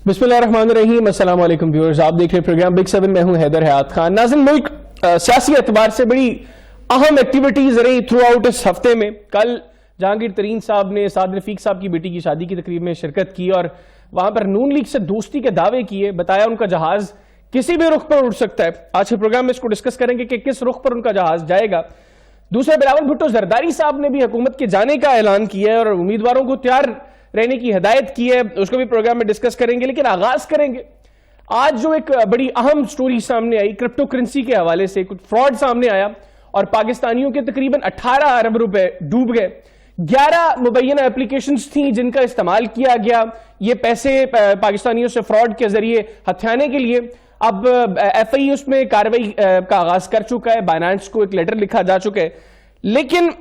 बिस्मिल्लाहिर्रहमानिर्रहीम। अस्सलाम वालेकुम व्यूअर्स, आप देख रहे प्रोग्राम बिग 7। मैं हूं हैदर हयात खान। नाज़रीन, मुल्क सियासी एतबार से बड़ी अहम एक्टिविटीज रही थ्रू आउट इस हफ्ते में। कल जहांगीर तरीन साहब ने साद रफीक साहब की बेटी की शादी की तकरीब में शिरकत की और वहां पर नून लीग से दोस्ती के दावे किए। बताया उनका जहाज किसी भी रुख पर उड़ सकता है। आज के प्रोग्राम में इसको डिस्कस करेंगे कि किस रुख पर उनका जहाज जाएगा। दूसरे, बिलावल भुट्टो जरदारी साहब ने भी हुकूमत के जाने का ऐलान किया है और उम्मीदवारों को तैयार रहने की हिदायत की है। उसको भी प्रोग्राम में डिस्कस करेंगे। लेकिन आगाज करेंगे आज जो एक बड़ी अहम स्टोरी सामने आई क्रिप्टो करेंसी के हवाले से। कुछ फ्रॉड सामने आया और पाकिस्तानियों के तकरीबन 18 अरब रुपए डूब गए। 11 मुबैना एप्लीकेशंस थी जिनका इस्तेमाल किया गया ये पैसे पाकिस्तानियों से फ्रॉड के जरिए हथियाने के लिए। अब एफआई उसमें कार्रवाई का आगाज कर चुका है। बाइनेंस को एक लेटर लिखा जा चुका है। लेकिन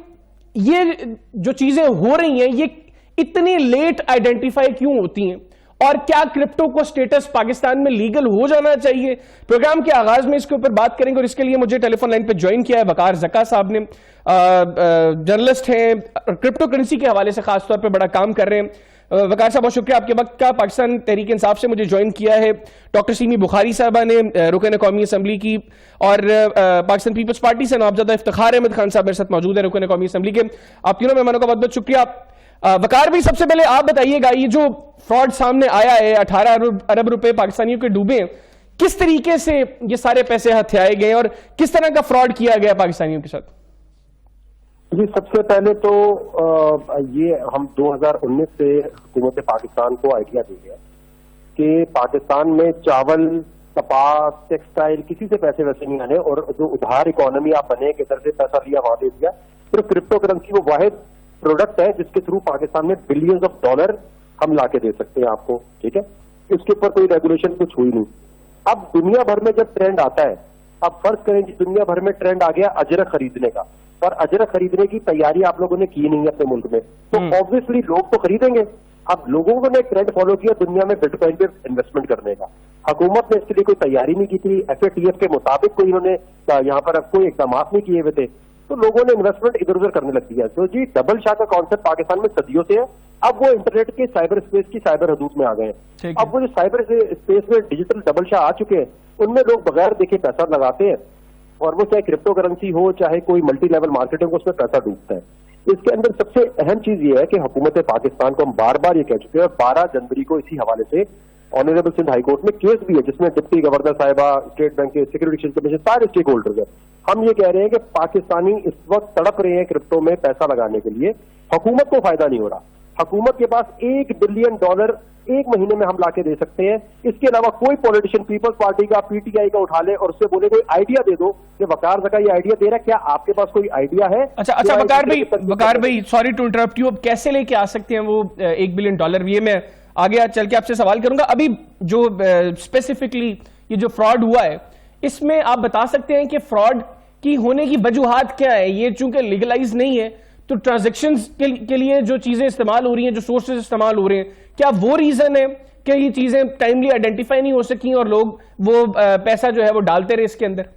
ये जो चीजें हो रही हैं ये इतनी लेट आइडेंटिफाई क्यों होती हैं और क्या क्रिप्टो को स्टेटस पाकिस्तान में लीगल हो जाना चाहिए? प्रोग्राम के आगाज में इसके ऊपर बात करेंगे और इसके लिए मुझे टेलीफोन लाइन पे ज्वाइन किया है वकार ज़का साहब ने। जर्नलिस्ट हैं, क्रिप्टो करेंसी के हवाले से खासतौर पर बड़ा काम कर रहे हैं। वकार साहब, बहुत शुक्रिया आपके वक्त का। पाकिस्तान तहरीक इंसाफ से मुझे ज्वाइन किया है डॉक्टर सीमी बुखारी साहबा ने, रुकन कौमी असम्बली की, और पाकिस्तान पीपल्स पार्टी से नामजदा इफ्तिखार अहमद खान साहब मेरे साथ मौजूद है, रुकन कौमी असम्बली के। आप तीनों मेहमानों का बहुत बहुत शुक्रिया। वकार भाई, सबसे पहले आप बताइएगा, ये जो फ्रॉड सामने आया है 18 अरब रुपए पाकिस्तानियों के डूबे, किस तरीके से ये सारे पैसे हथियाए गए और किस तरह का फ्रॉड किया गया पाकिस्तानियों के साथ? जी, सबसे पहले तो ये हम 2019 से हुकूमत पाकिस्तान को आइडिया दे गया कि पाकिस्तान में चावल, कपास, टेक्सटाइल किसी से पैसे वैसे नहीं आने और जो उधार इकोनॉमी आप बने के इधर से पैसा लिया वहां दे दिया। फिर क्रिप्टो करेंसी वो वाहिद प्रोडक्ट है जिसके थ्रू पाकिस्तान में बिलियंस ऑफ डॉलर हम लाके दे सकते हैं आपको, ठीक है। इसके ऊपर कोई रेगुलेशन कुछ हुई नहीं। अब दुनिया भर में जब ट्रेंड आता है, अब फर्ज करें कि दुनिया भर में ट्रेंड आ गया अजरक खरीदने का, और अजरक खरीदने की तैयारी आप लोगों ने की नहीं है अपने मुल्क में, तो ऑब्वियसली लोग तो खरीदेंगे। अब लोगों ने ट्रेंड फॉलो किया दुनिया में बिटकॉइन पे इन्वेस्टमेंट करने का। हुकूमत ने इसके लिए कोई तैयारी नहीं की थी, एफएटीएफ के मुताबिक कोई इन्होंने यहाँ पर कोई इकदाम नहीं किए हुए थे, तो लोगों ने इन्वेस्टमेंट इधर उधर करने लग दिया। तो जी, डबल शाह का कॉन्सेप्ट पाकिस्तान में सदियों से है। अब वो इंटरनेट के साइबर स्पेस की साइबर हदूद में आ गए हैं। अब वो जो साइबर स्पेस में डिजिटल डबल शाह आ चुके हैं, उनमें लोग बगैर देखे पैसा लगाते हैं, और वो चाहे क्रिप्टो करेंसी हो चाहे कोई मल्टी लेवल मार्केटिंग हो, उसमें पैसा डूबता है। इसके अंदर सबसे अहम चीज ये है कि हुकूमत पाकिस्तान को हम बार बार ये कह चुके हैं, 12 जनवरी को इसी हवाले से ऑनरेबल सिंध हाईकोर्ट में केस भी है जिसमें डिप्टी गवर्नर साहिबा, स्टेट बैंक के सिक्योरिटी कमीशन, सारे स्टेक होल्डर्स हैं। हम ये कह रहे हैं कि पाकिस्तानी इस वक्त तड़प रहे हैं क्रिप्टो में पैसा लगाने के लिए, हुकूमत को फायदा नहीं हो रहा। हुकूमत के पास $1 बिलियन एक महीने में हम लाके दे सकते हैं। इसके अलावा कोई पॉलिटिशियन पीपल्स पार्टी का, पीटीआई का उठा ले और उससे बोले कोई आइडिया दे दो कि वकार ज़का ये आइडिया दे रहा है, क्या आपके पास कोई आइडिया है? अच्छा वकार भाई, सॉरी टू इंटरप्ट यू, अब कैसे लेके आ सकते हैं वो $1 बिलियन? ये मैं आगे चल के आपसे सवाल करूंगा। अभी जो स्पेसिफिकली ये जो फ्रॉड हुआ है, इसमें आप बता सकते हैं कि फ्रॉड की होने की वजूहात क्या है? ये चूंकि लीगलाइज नहीं है तो ट्रांजैक्शंस के लिए जो चीजें इस्तेमाल हो रही हैं, जो सोर्सेज इस्तेमाल हो रहे हैं, क्या वो रीजन है कि ये चीजें टाइमली आइडेंटिफाई नहीं हो सकी और लोग वो पैसा जो है वो डालते रहे इसके अंदर?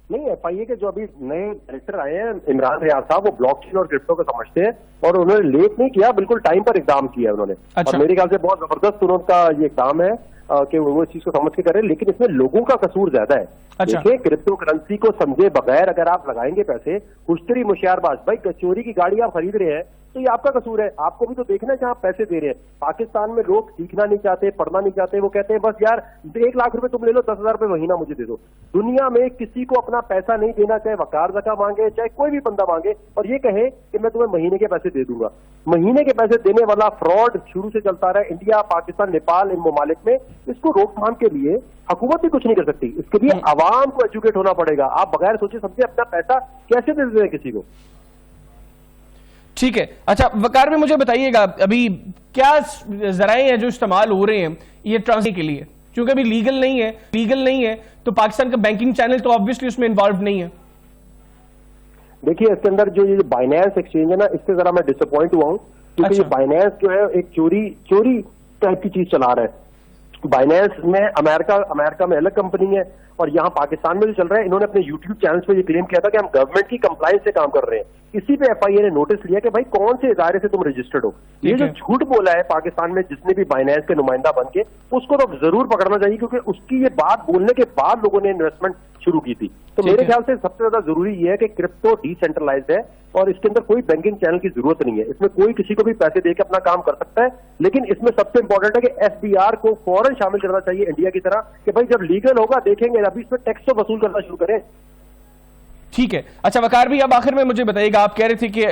नहीं, एफआईए के जो अभी नए डायरेक्टर आए हैं इमरान रियाज साहब, वो ब्लॉकचेन और क्रिप्टो को समझते हैं और उन्होंने लेट नहीं किया, बिल्कुल टाइम पर इकदाम किया उन्होंने। और मेरे ख्याल से बहुत जबरदस्त उनका ये इकदाम है कि वो इस चीज को समझ के करें, लेकिन इसमें लोगों का कसूर ज्यादा है। देखिए, क्रिप्टो करेंसी को समझे बगैर अगर आप लगाएंगे पैसे, खुशतरी मुशियारबाज, भाई चोरी की गाड़ी आप खरीद रहे हैं तो ये आपका कसूर है। आपको भी तो देखना है कि आप पैसे दे रहे हैं। पाकिस्तान में लोग सीखना नहीं चाहते, पढ़ना नहीं चाहते, वो कहते हैं बस यार 1 लाख रुपए तुम ले लो, 10,000 रुपए महीना मुझे दे दो। दुनिया में किसी को अपना पैसा नहीं देना, चाहे वकार ज़का मांगे चाहे कोई भी बंदा मांगे और ये कहे कि मैं तुम्हें महीने के पैसे दे दूंगा। महीने के पैसे देने वाला फ्रॉड शुरू से चलता रहा है इंडिया, पाकिस्तान, नेपाल, इन ममालिक में। इसको रोकथाम के लिए हुकूमत भी कुछ नहीं कर सकती, इसके लिए आवाम को एजुकेट होना पड़ेगा। आप बगैर सोचे समझे अपना पैसा कैसे दे देते हैं किसी को? ठीक है। अच्छा वकार में मुझे बताइएगा, अभी क्या जराए हैं जो इस्तेमाल हो रहे हैं ये ट्रांसफर के लिए? क्योंकि अभी लीगल नहीं है तो पाकिस्तान का बैंकिंग चैनल तो ऑब्वियसली उसमें इन्वॉल्व नहीं है। देखिए, इसके अंदर जो ये बाइनेंस एक्सचेंज है ना, इससे जरा मैं डिसअपॉइंट हुआ हूं, क्योंकि ये बाइनेंस जो है एक चोरी टाइप की चीज चला रहा है। बाइनेंस में अमेरिका में अलग कंपनी है और यहाँ पाकिस्तान में जो चल रहा है, इन्होंने अपने यूट्यूब चैनल्स पे ये क्लेम किया था कि हम गवर्नमेंट की कंप्लायंस से काम कर रहे हैं। इसी पे एफआईए ने नोटिस लिया कि भाई कौन से इदारे से तुम रजिस्टर्ड हो। ये जो झूठ बोला है पाकिस्तान में जिसने भी बाइनेंस के नुमाइंदा बन के, उसको तो जरूर पकड़ना चाहिए, क्योंकि उसकी ये बात बोलने के बाद लोगों ने इन्वेस्टमेंट शुरू की थी। तो मेरे ख्याल से सबसे ज्यादा जरूरी ये है कि क्रिप्टो डिसेंट्रलाइज्ड है और इसके अंदर कोई बैंकिंग चैनल की जरूरत नहीं है। इसमें कोई किसी को भी पैसे देकर अपना काम कर सकता है, लेकिन इसमें सबसे इंपॉर्टेंट है कि एफबीआर को फौरन शामिल करना चाहिए इंडिया की तरह, कि भाई जब लीगल होगा देखेंगे, अभी इसमें टैक्स तो वसूल करना शुरू करें। ठीक है। अच्छा वकार भी, अब आखिर में मुझे बताइएगा, आप कह रहे थे कि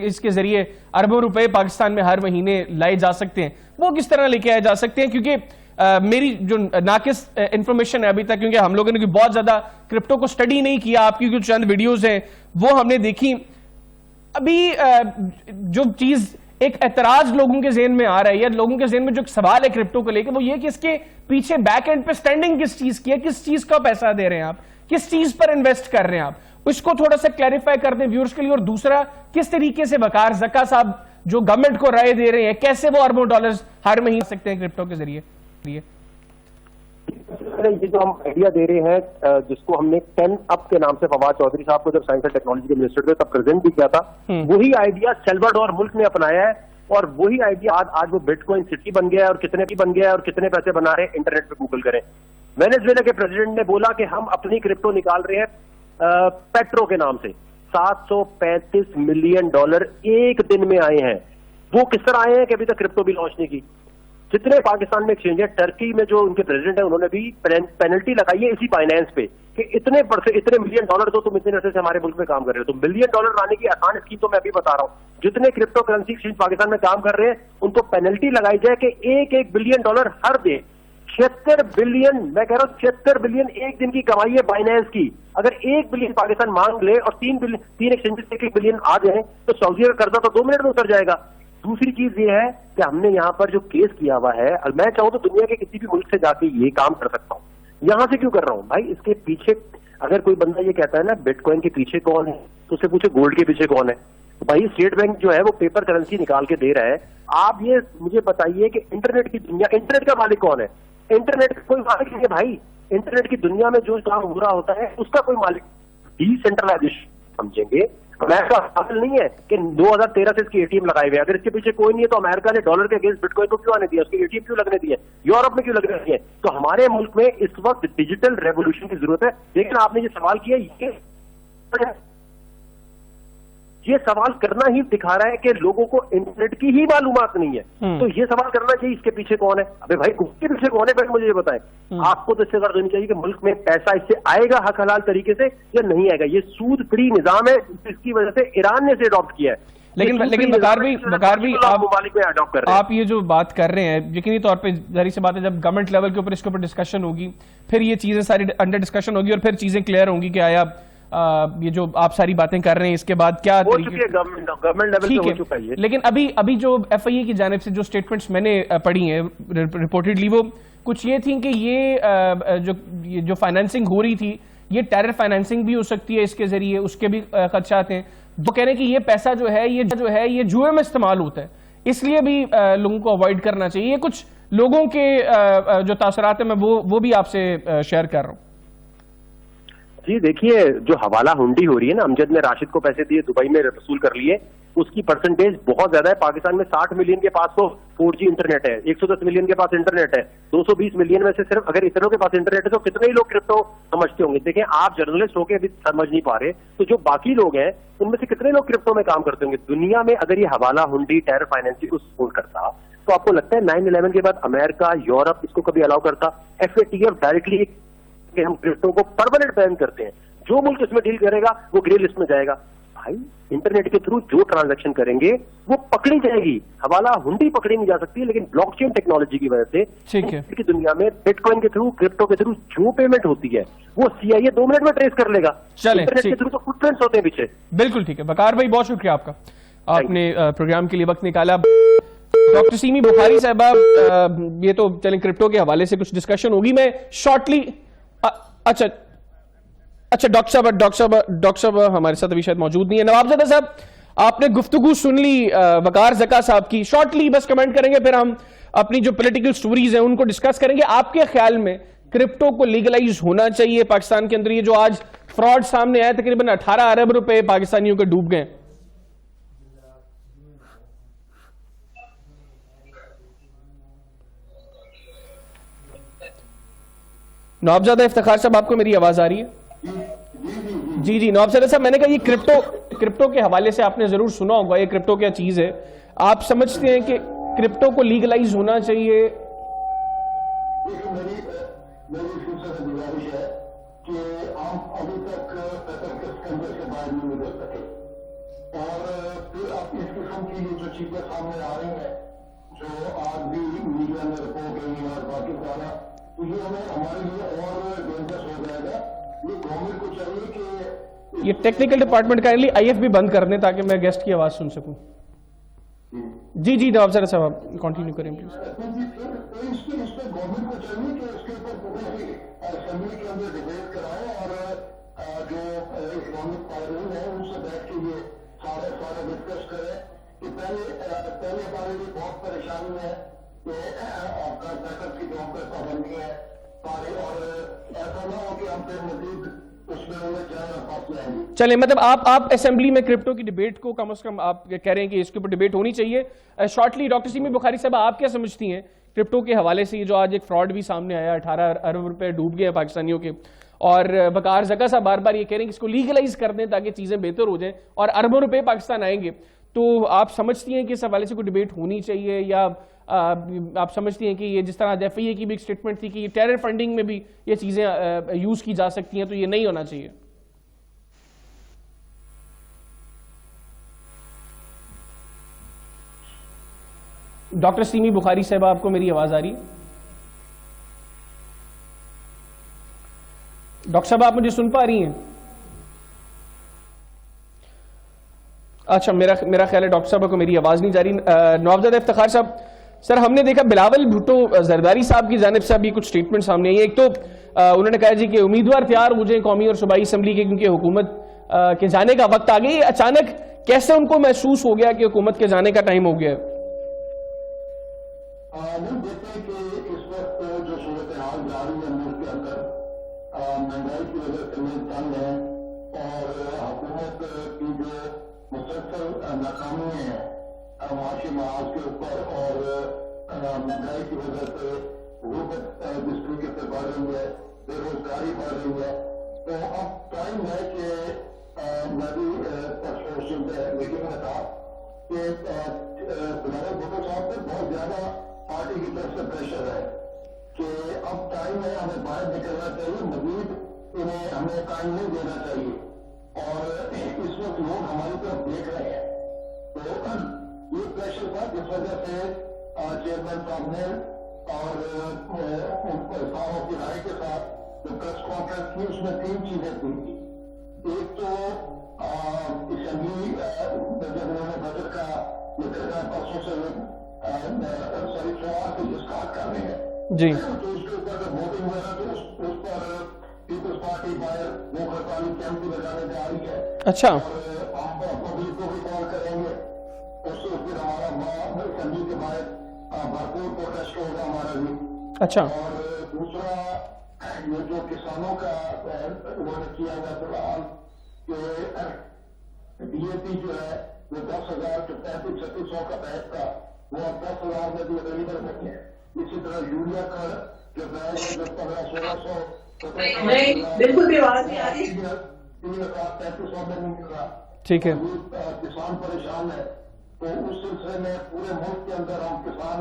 इसके जरिए अरबों रुपए पाकिस्तान में हर महीने लाए जा सकते हैं, वो किस तरह लेके आए जा सकते हैं? क्योंकि मेरी जो नाकिस इंफॉर्मेशन है अभी तक, क्योंकि हम लोगों ने बहुत ज्यादा क्रिप्टो को स्टडी नहीं किया, आपकी जो चंद वीडियोस हैं वो हमने देखी। अभी जो चीज एक एतराज लोगों के ज़हन में आ रहा है, या लोगों के ज़हन में जो सवाल है क्रिप्टो को लेकर, वो ये कि इसके पीछे बैक एंड पे स्टैंडिंग किस चीज की है, किस चीज का पैसा दे रहे हैं आप, किस चीज पर इन्वेस्ट कर रहे हैं आप, इसको थोड़ा सा क्लैरिफाई कर दें व्यूअर्स के लिए। और दूसरा, किस तरीके से वकार ज़का साहब जो गवर्नमेंट को राय दे रहे हैं, कैसे वो अरबों डॉलर्स हर महीने सकते हैं क्रिप्टो के जरिए? ये जो हम आइडिया दे रहे हैं, जिसको हमने 10 अप के नाम से फवाद चौधरी साहब को जब साइंस एंड टेक्नोलॉजी के मिनिस्टर थे तब प्रेजेंट भी किया था, वही आइडिया सेल्वाडोर मुल्क ने अपनाया है, और वही आइडिया आज वो बिटकॉइन सिटी बन गया है, और कितने भी बन गया है और कितने पैसे बना रहे हैं, इंटरनेट पे गूगल करें। वेनेजुएला के प्रेसिडेंट ने बोला कि हम अपनी क्रिप्टो निकाल रहे हैं पेट्रो के नाम से, $735 मिलियन एक दिन में आए हैं। वो किस तरह आए हैं कि अभी तक क्रिप्टो भी लॉन्च नहीं की। जितने पाकिस्तान में एक्सचेंज है, टर्की में जो उनके प्रेसिडेंट है उन्होंने भी पेनल्टी लगाई है इसी बाइनेंस पे कि इतने मिलियन डॉलर तो तुम इतने अरसे से हमारे मुल्क में काम कर रहे हो। तो मिलियन डॉलर लाने की आसान स्कीम तो मैं अभी बता रहा हूं। जितने क्रिप्टो करेंसी एक्सचेंज पाकिस्तान में काम कर रहे हैं उनको पेनल्टी लगाई जाए कि $1 बिलियन हर दे। 76 बिलियन, मैं कह रहा हूं 76 बिलियन एक दिन की कमाई है बाइनेंस की। अगर 1 बिलियन पाकिस्तान मांग ले और 3 एक्सचेंजेस से 1 बिलियन आ जाए तो सऊदी का कर्जा तो 2 मिनट में उतर जाएगा। दूसरी चीज ये है कि हमने यहाँ पर जो केस किया हुआ है, मैं चाहूं तो दुनिया के किसी भी मुल्क से जाके ये काम कर सकता हूं। यहां से क्यों कर रहा हूं भाई? इसके पीछे अगर कोई बंदा ये कहता है ना बिटकॉइन के पीछे कौन है, तो उससे पूछे गोल्ड के पीछे कौन है। तो भाई स्टेट बैंक जो है वो पेपर करेंसी निकाल के दे रहा है। आप ये मुझे बताइए कि इंटरनेट की दुनिया, इंटरनेट का मालिक कौन है? इंटरनेट का कोई मालिक नहीं है भाई। इंटरनेट की दुनिया में जो काम हो रहा होता है उसका कोई मालिक, डिसेंट्रलाइजेशन समझेंगे। अमेरिका हासिल नहीं है कि 2013 से इसके एटीएम लगाए हुए। अगर इसके पीछे कोई नहीं है तो अमेरिका ने डॉलर के अगेंस्ट बिटकॉइन को क्यों आने दिया, उसके एटीएम क्यों लगने दिए, यूरोप में क्यों लगने दिए? तो हमारे मुल्क में इस वक्त डिजिटल रेवोल्यूशन की जरूरत है। लेकिन आपने जो सवाल किया ये सवाल करना ही दिखा रहा है कि लोगों को इंटरनेट की ही मालूमात नहीं है। तो ये सवाल करना चाहिए इसके पीछे कौन है। अबे भाई इसके पीछे कौन है, पहले मुझे ये बताएं। आपको तो इससे करनी चाहिए कि मुल्क में पैसा इससे आएगा हक हलाल तरीके से या नहीं आएगा। ये सूद फ्री निजाम है जिसकी वजह से ईरान ने इसे अडॉप्ट किया है। लेकिन वकार भी आप ये जो बात कर रहे हैं, यकीनी तौर पे जाहिर सी बात है जब गवर्नमेंट लेवल के ऊपर इसके ऊपर डिस्कशन होगी, फिर ये चीजें सारी अंडर डिस्कशन होगी और फिर चीजें क्लियर होंगी कि आया ये जो आप सारी बातें कर रहे हैं इसके बाद क्या गवर्नमेंट लेवल पे हो चुका है। लेकिन अभी जो एफआईए की जानिब से जो स्टेटमेंट्स मैंने पढ़ी हैं रिपोर्टेडली, वो कुछ ये थी कि ये जो फाइनेंसिंग हो रही थी ये टेरर फाइनेंसिंग भी हो सकती है इसके जरिए, उसके भी खदशात हैं। वो कह रहे हैं कि ये पैसा जो है ये जुए में इस्तेमाल होता है, इसलिए भी लोगों को अवॉइड करना चाहिए। ये कुछ लोगों के जो तासरात है मैं वो भी आपसे शेयर कर रहा हूँ। जी देखिए, जो हवाला हुंडी हो रही है ना, अमजद ने राशिद को पैसे दिए, दुबई में वसूल कर लिए, उसकी परसेंटेज बहुत ज्यादा है। पाकिस्तान में 60 मिलियन के पास तो 4G इंटरनेट है, 110 मिलियन के पास इंटरनेट है, 220 मिलियन में से सिर्फ अगर इतनों के पास इंटरनेट है तो कितने ही लोग क्रिप्टो समझते होंगे। देखिए आप जर्नलिस्ट होकर अभी समझ नहीं पा रहे, तो जो बाकी लोग हैं उनमें से कितने लोग क्रिप्टो में काम करते होंगे। दुनिया में अगर ये हवाला हुंडी टेरर फाइनेंसिंग को सपोर्ट करता तो आपको लगता है 9/11 के बाद अमेरिका, यूरोप इसको कभी अलाउ करता? FATF डायरेक्टली कि हम क्रिप्टो को परमानेंट बैन करते हैं, जो मुल्क इसमें डील करेगा वो ग्रे लिस्ट में जाएगा। भाई इंटरनेट के थ्रू जो ट्रांजैक्शन करेंगे वो पकड़ी जाएगी। हवाला हुंडी पकड़ी नहीं जा सकती, लेकिन ब्लॉकचेन टेक्नोलॉजी की वजह से की दुनिया में बिटकॉइन के थ्रू, क्रिप्टो के थ्रू जो पेमेंट होती है वो CIA 2 मिनट में ट्रेस कर लेगा। इंटरनेट के थ्रू तो फुटप्रिंट्स होते हैं पीछे। बिल्कुल ठीक है वकार भाई, बहुत शुक्रिया आपका, आपने प्रोग्राम के लिए वक्त निकाला। डॉक्टर सीमी बुखारी साहबा, ये तो चलें क्रिप्टो के हवाले से कुछ डिस्कशन होगी, मैं शॉर्टली अच्छा डॉक्टर साहब हमारे साथ अभी शायद मौजूद नहीं है। नवाबजादा साहब, آپ نے گفتگو سن لی وقار زکا صاحب کی, شارٹلی بس کمنٹ کریں گے, پھر ہم اپنی جو پولیٹیکل سٹوریز ہیں ان کو ڈسکس کریں گے. آپ کے خیال میں کرپٹو کو لیگلائز ہونا چاہیے پاکستان کے اندر؟ یہ جو آج فراڈ سامنے آیا, تقریباً 18 ارب روپے پاکستانیوں کے ڈوب گئے. نوابزادہ افتخار صاحب, آپ کو میری آواز آ رہی ہے؟ جی جی نوابزادہ صاحب, میں نے کہا یہ کرپٹو کے حوالے سے آپ نے ضرور سنا ہوگا, یہ کرپٹو کیا چیز ہے. آپ سمجھتے ہیں کہ کرپٹو کو لیگلائز ہونا چاہیے؟ میری گزارش ہے کہ آپ ابھی تک پیپر کے اسکینڈل سے باہر نہیں نکل سکے, اور پھر آپ اس قسم کی جو چیزیں سامنے آ رہی ہیں جو آج بھی میڈیا میں رپورٹ ہوئی اور باقی سارا, تو یہ ہمارے لیے اور ڈینجرس ہو جائے گا. یہ گورنمنٹ کو چاہیے کہ یہ ٹیکنیکل ڈپارٹمنٹ کا آئی ایف بھی بند کر دیں تاکہ میں گیسٹ کی آواز سن سکوں. جی جی نوابزادہ صاحب آپ کنٹینیو کریں پلیز. اس پہ گورنمنٹ کو چاہیے کہ اس کے اوپر پورے اسمبلی کے اندر ڈبیٹ کرائے, اور جو اکنامک قائدین ہیں ان سے بیٹھ کے یہ سارے ڈسکس کریں کہ پہلے ہمارے لیے بہت پریشانی ہے کہ آپ کا پیکج کی جو ہم پر پابندی ہے سارے, اور ایسا نہ ہو کہ ہم پھر مزید اس میں انہیں جائیں اور فاصلے آئیں گے. چلیں, مطلب آپ اسمبلی میں کرپٹو کی ڈیبیٹ کو کم از کم آپ کہہ رہے ہیں کہ اس کے اوپر ڈیبیٹ ہونی چاہیے. شارٹلی ڈاکٹر سیمی بخاری صاحب, آپ کیا سمجھتی ہیں کرپٹو کے حوالے سے؟ یہ جو آج ایک فراڈ بھی سامنے آیا, 18 ارب روپے ڈوب گئے پاکستانیوں کے, اور وقار زکا صاحب بار بار یہ کہہ رہے ہیں کہ اس کو لیگلائز کر دیں تاکہ چیزیں بہتر ہو جائیں اور اربوں روپے پاکستان آئیں گے. تو آپ سمجھتی ہیں کہ اس حوالے سے کوئی ڈیبیٹ ہونی چاہیے, یا آپ سمجھتی ہیں کہ یہ جس طرح ایف آئی اے کی بھی ایک اسٹیٹمنٹ تھی کہ یہ ٹیرر فنڈنگ میں بھی یہ چیزیں یوز کی جا سکتی ہیں, تو یہ نہیں ہونا چاہیے؟ ڈاکٹر سیمی بخاری صاحب, آپ کو میری آواز آ رہی ہے؟ ڈاکٹر صاحب آپ مجھے سن پا رہی ہیں؟ اچھا, میرا خیال ہے ڈاکٹر صاحب کو میری آواز نہیں جا رہی. نوابزادہ افتخار صاحب, سر ہم نے دیکھا بلاول بھٹو زرداری صاحب کی جانب سے ابھی کچھ سٹیٹمنٹ سامنے آئی ہیں. ایک تو انہوں نے کہا جی کہ امیدوار تیار ہو جائیں قومی اور صوبائی اسمبلی کے, کیونکہ حکومت کے جانے کا وقت آ گیا. اچانک کیسے ان کو محسوس ہو گیا کہ حکومت کے جانے کا ٹائم ہو گیا ہے؟ ہم دیکھتے ہیں کہ اس وقت جو صورتحال جاری ہے ملک کے اندر, مہنگائی کی وجہ سے ملک تنگ ہے, اور حکومت کی جو مسلسل ناکامی ہے معاشی محاذ کے اوپر, اور مہنگائی کی وجہ سے غربت جس طریقے سے بڑھ رہی ہے, بے روزگاری بڑھ رہی ہے, تو اب ٹائم ہے کہ میں بھی پرسوں میٹنگ میں تھا کہ بلاول بھٹو صاحب پہ بہت زیادہ پارٹی کی طرف سے پریشر ہے کہ اب ٹائم ہے, ہمیں باہر نکلنا چاہیے, مزید انہیں ہمیں ٹائم نہیں دینا چاہیے, اور اس وقت لوگ ہماری طرف دیکھ رہے ہیں. تو یہ پریشر تھا جس وجہ سے چیئرمین صاحب نے اور صاحب کی رائے کے ساتھ جو پریس کانفرنس کی اس میں 3 چیزیں کی. ایک تو اسمبلی جب انہوں نے بجٹ کا پرسوں سے سوال سے اسٹارٹ کر رہے ہیں جی, تو اس کے اوپر جب ووٹنگ ہوا تو اس پر پیپلز پارٹی باہر وہ ہڑتالی کیمپ بھی لگانے جا رہی ہے. اچھا, اور ہم پبلک کو بھی کال کریں گے, اس سے پھر ہمارا اسمبلی کے باہر بھرپور پروٹیسٹ ہوگا ہمارا بھی. اچھا, اور دوسرا یہ جو کسانوں کا انہوں نے کیا ہے فی الحال کہ ڈی اے پی جو ہے وہ 10,000 جو 35-3600 کا بیگ تھا وہ اب 10,000 میں بھی اویلیبل نہیں ہے. اسی طرح یوریا کا جو بیگ ہے جو 1500-1600 بالکل بھی آواز نہیں آ رہی, 3,000-3500 میں نہیں مل رہا. ٹھیک ہے, کسان پریشان ہے. تو اس سلسلے میں پورے ملک کے اندر ہم کسان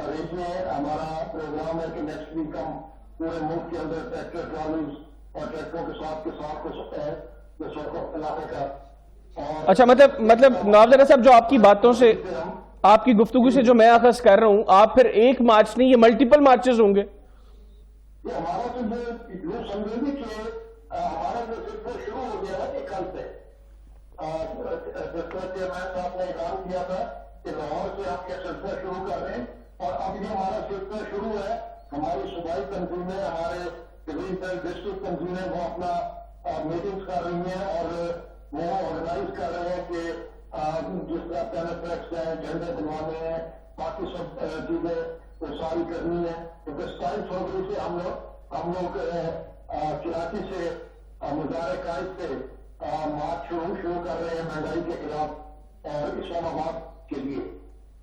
ریٹ میں ہمارا پروگرام ہے کہ نیکسٹ ویک ہم پورے ملک کے اندر ٹریکٹر ٹرالیز اور ٹریکٹروں کے ساتھ کسان کو سکتا ہے جو سڑکوں علاقے کا. اچھا, مطلب نوابزادہ صاحب جو آپ کی باتوں سے, آپ کی گفتگو سے جو میں اخذ کر رہا ہوں, آپ پھر ایک مارچ نہیں, یہ ملٹیپل مارچز ہوں گے؟ یہ ہمارا تو جو سمجھے گی کہ ہمارا جو سلسلہ شروع ہو گیا ہے کل سے, چیئرمین صاحب نے اعلان کیا تھا کہ لاہور سے آپ کا سلسلہ شروع کر رہے ہیں, اور اب یہ ہمارا سلسلہ شروع ہے. ہماری صوبائی تنظیمیں, ہمارے ڈسٹرکٹ تنظیمیں وہ اپنا میٹنگز کر رہی ہیں اور وہ آرگنائز کر رہے ہیں کہ जिस तरह पेनेफ्लेक्स है, झंडे बनवाने हैं, बाकी सब चीजें वो सारी करनी है। तो 27 फरवरी से हम लोग कराची से मुजाहिरे कायद से मार्च शुरू कर रहे हैं महंगाई के खिलाफ और इस्लामाबाद के लिए।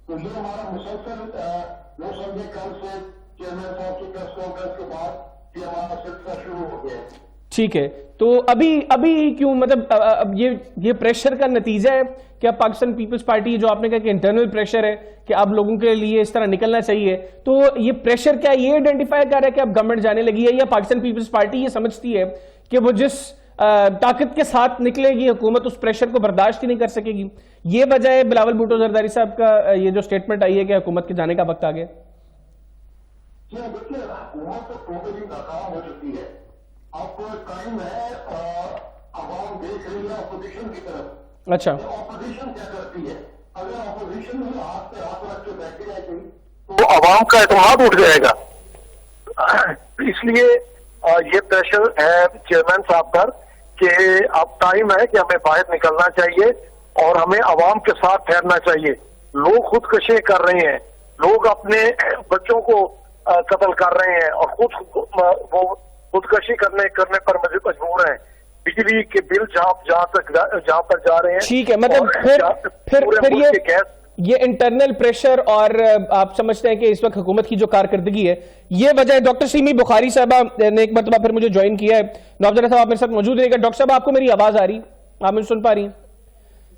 तो ये हमारा मुसलसल वो समझे कल से चेयरमैन साहब की प्रेस कॉन्फ्रेंस के बाद ये हमारा सिलसिला शुरू हो गया है। ठीक है, तो अभी क्यों, मतलब अब ये प्रेशर का नतीजा है कि अब पाकिस्तान पीपल्स पार्टी, जो आपने कहा कि इंटरनल प्रेशर है कि अब लोगों के लिए इस तरह निकलना चाहिए, तो ये प्रेशर क्या ये आइडेंटिफाई कर रहा है कि अब गवर्नमेंट जाने लगी है, या पाकिस्तान पीपल्स पार्टी ये समझती है कि वो जिस ताकत के साथ निकलेगी हुकूमत उस प्रेशर को बर्दाश्त ही नहीं कर सकेगी? ये वजह है बिलावल भुट्टो जरदारी साहब का ये जो स्टेटमेंट आई है कि हुकूमत के जाने का वक्त आ गया? देखिए, हुकूमत तो टोटली नाकाम हो चुकी है। अब टाइम है, आवाम देख रही है अपोजिशन की तरफ। अच्छा, अपोजिशन क्या करती है? अगर अपोजिशन ही हाथ पे हाथ रख के बैठी रहेगी तो आवाम का एतमाद उठ जाएगा। इसलिए ये प्रेशर है चेयरमैन साहब पर कि अब टाइम है कि हमें बाहर निकलना चाहिए और हमें आवाम के साथ ठहरना चाहिए। लोग खुदकशी कर रहे हैं, लोग अपने बच्चों को कत्ल कर रहे हैं और वो खुदकशी करने पर मजबूर हैं। बिजली के बिल जहां पर जा रहे हैं। ठीक है, मतलब फिर ये इंटरनल प्रेशर और आप समझते हैं कि इस वक्त हुकूमत की जो कारकर्दगी है ये वजह है। डॉक्टर सीमी बुखारी साहबा ने एक मरतबा फिर मुझे ज्वाइन किया है। नवाब साहब आप मेरे साथ मौजूद रहेगा। डॉक्टर साहब, आपको मेरी आवाज आ रही, आप मुझे सुन पा रही हैं?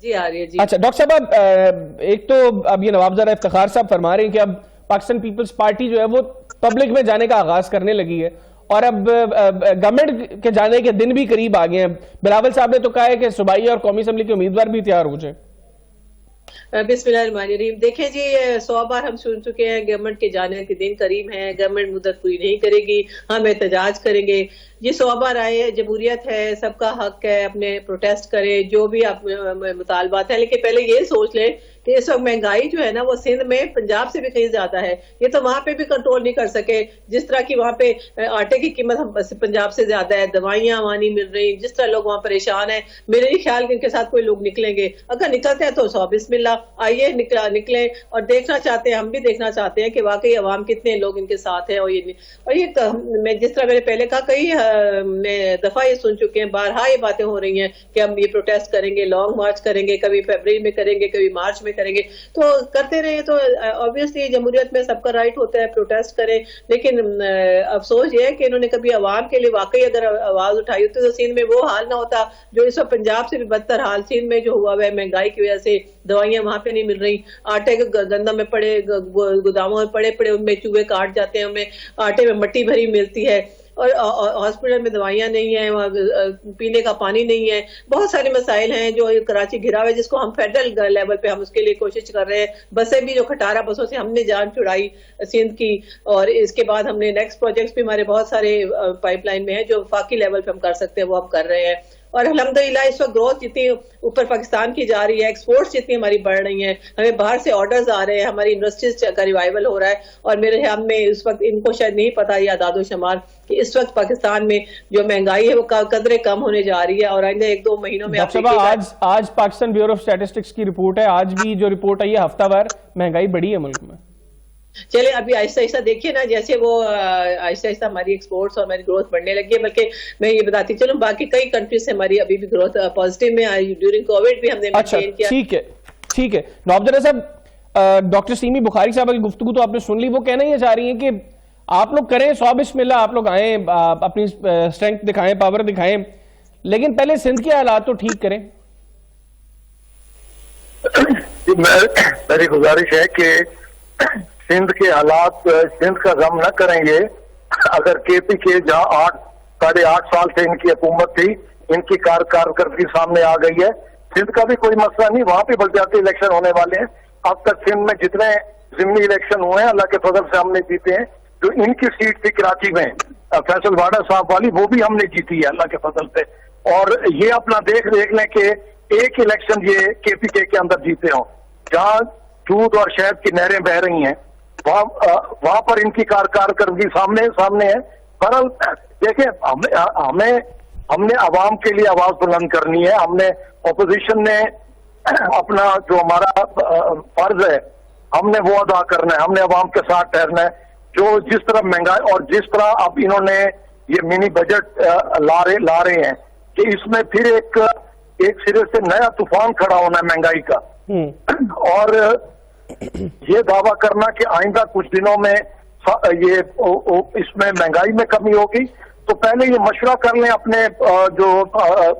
जी आ रही है जी। अच्छा डॉक्टर साहब, एक तो अब ये नवाब इफ्तिखार साहब फरमा रहे हैं कि अब पाकिस्तान पीपल्स पार्टी जो है वो पब्लिक में जाने का आगाज करने लगी है और अब गवर्नमेंट के जाने के दिन भी करीब आ गए हैं। बिलावल साहब ने तो कहा है कि सूबाई और कौमी असेंबली के उम्मीदवार भी तैयार हो जाए। बिस्मिल्लाहिर्रहमानिर्रहीम। देखिए जी, 100 बार हम सुन चुके हैं गवर्नमेंट के जाने के दिन करीब हैं, गवर्नमेंट मुद्दत पूरी नहीं करेगी, हम एहतजाज करेंगे। ये 100 बार आए, जमहूरियत है, सबका हक है अपने प्रोटेस्ट करे, जो भी आप मुतालबात है। लेकिन पहले ये सोच लें कि इस वक्त महंगाई जो है ना वो सिंध में पंजाब से भी कहीं ज्यादा है। ये तो वहां पे भी कंट्रोल नहीं कर सके। जिस तरह की वहां पे आटे की कीमत पंजाब से ज्यादा है, दवाइयां वहां नहीं मिल रही, जिस तरह लोग वहां परेशान है, मेरे नहीं ख्याल कि इनके साथ कोई लोग निकलेंगे। अगर निकलते हैं तो 100 बिस्मिल्लाह, आइए निकले और देखना चाहते हैं, हम भी देखना चाहते हैं कि वाकई अवाम कितने लोग इनके साथ है। और ये मैं जिस तरह मैंने पहले कहा, कई दफा ये सुन चुके हैं, बारहा ये बातें हो रही हैं कि हम ये प्रोटेस्ट करेंगे, लॉन्ग मार्च करेंगे, कभी फरवरी में करेंगे, कभी मार्च में करेंगे। तो करते रहे तो ऑब्वियसली जमहूरियत में सबका राइट होता है प्रोटेस्ट करें। लेकिन अफसोस ये है कि इन्होंने कभी आवाम के लिए वाकई अगर आवाज उठाई होती तो सिंध में वो हाल ना होता जो इस वक्त पंजाब से भी बदतर हाल सिंध में जो हुआ है। महंगाई की वजह से दवाइयां वहां पे नहीं मिल रही, आटे के गंदा में पड़े गोदामों में पड़े उनमें चूहे काट जाते हैं, उनमें आटे में मट्टी भरी मिलती है और हॉस्पिटल में दवाइयां नहीं है, पीने का पानी नहीं है। बहुत सारे मसाइल हैं जो कराची घिरा हुआ है, जिसको हम फेडरल लेवल पे हम उसके लिए कोशिश कर रहे हैं। बसें भी जो खटारा बसों से हमने जान छुड़ाई सिंध की, और इसके बाद हमने नेक्स्ट प्रोजेक्ट्स भी हमारे बहुत सारे पाइपलाइन में है जो वफाकी लेवल पे हम कर सकते हैं, वो हम कर रहे हैं। और अल्हम्दुलिल्लाह इस वक्त ग्रोथ जितनी ऊपर पाकिस्तान की जा रही है, एक्सपोर्ट्स जितनी हमारी बढ़ रही हैं, हमें बाहर से ऑर्डर्स आ रहे हैं, हमारी इंडस्ट्रीज का रिवाइवल हो रहा है। और मेरे ख्याल में इस वक्त इनको शायद नहीं पता ये आदादो शुमार कि इस वक्त पाकिस्तान में जो महंगाई है वो कदरे कम होने जा रही है और आइंदा 1-2 महीनों में आज पाकिस्तान ब्यूरो ऑफ स्टैटिस्टिक्स की रिपोर्ट है, आज भी जो रिपोर्ट आई है हफ्तावार महंगाई बढ़ी है मुल्क में। चले अभी आहिस्ता आहिस्ता देखिए ना, जैसे वो आहिस्ता आहिस्ता हमारी एक्सपोर्ट्स और हमारी ग्रोथ बढ़ने लगी है। बल्कि मैं ये बताती चलूं, बाकी कई कंट्रीज से हमारी अभी भी ग्रोथ पॉजिटिव में आई, ड्यूरिंग कोविड भी हमने मेंटेन किया। ठीक है नवाब साहब, डॉक्टर सीमी बुखारी साहब की गुफ्तगू तो आपने सुन ली। वो कहना ये चाह रही है कि आप लोग करें 100 बिस्मिल्लाह, आप लोग आए, अपनी स्ट्रेंथ दिखाएं, पावर दिखाएं, लेकिन पहले सिंध के हालात तो ठीक करें। मेरी गुजारिश है कि सिंध के हालात, सिंध का गम न करेंगे। अगर केपी के जहां 8-8.5 साल से इनकी हुकूमत थी, इनकी कारकर्दगी सामने आ गई है, सिंध का भी कोई मसला नहीं, वहां पे बलजाती इलेक्शन होने वाले हैं। अब तक सिंध में जितने जिमनी इलेक्शन हुए हैं अल्लाह के फजल से हमने जीते हैं। जो इनकी सीट थी कराची में फैसल वाडा साहब वाली, वो भी हमने जीती है अल्लाह के फजल से। और ये अपना देख लें कि एक इलेक्शन ये केपीके के अंदर जीते हों, जहां दूध और शहद की नहरें बह रही हैं, वहां पर इनकी कारकर्दगी सामने है। बहरहाल देखिए, हमने आवाम के लिए आवाज बुलंद करनी है। हमने अपोजिशन ने अपना जो हमारा फर्ज है हमने वो अदा करना है, हमने अवाम के साथ ठहरना है। जो जिस तरह महंगाई और जिस तरह अब इन्होंने ये मिनी बजट ला रहे हैं कि इसमें फिर एक सिरे से नया तूफान खड़ा होना है महंगाई का, और ये दावा करना कि आइंदा कुछ दिनों में ये इसमें महंगाई में कमी होगी, तो पहले ये मशवरा कर लें अपने जो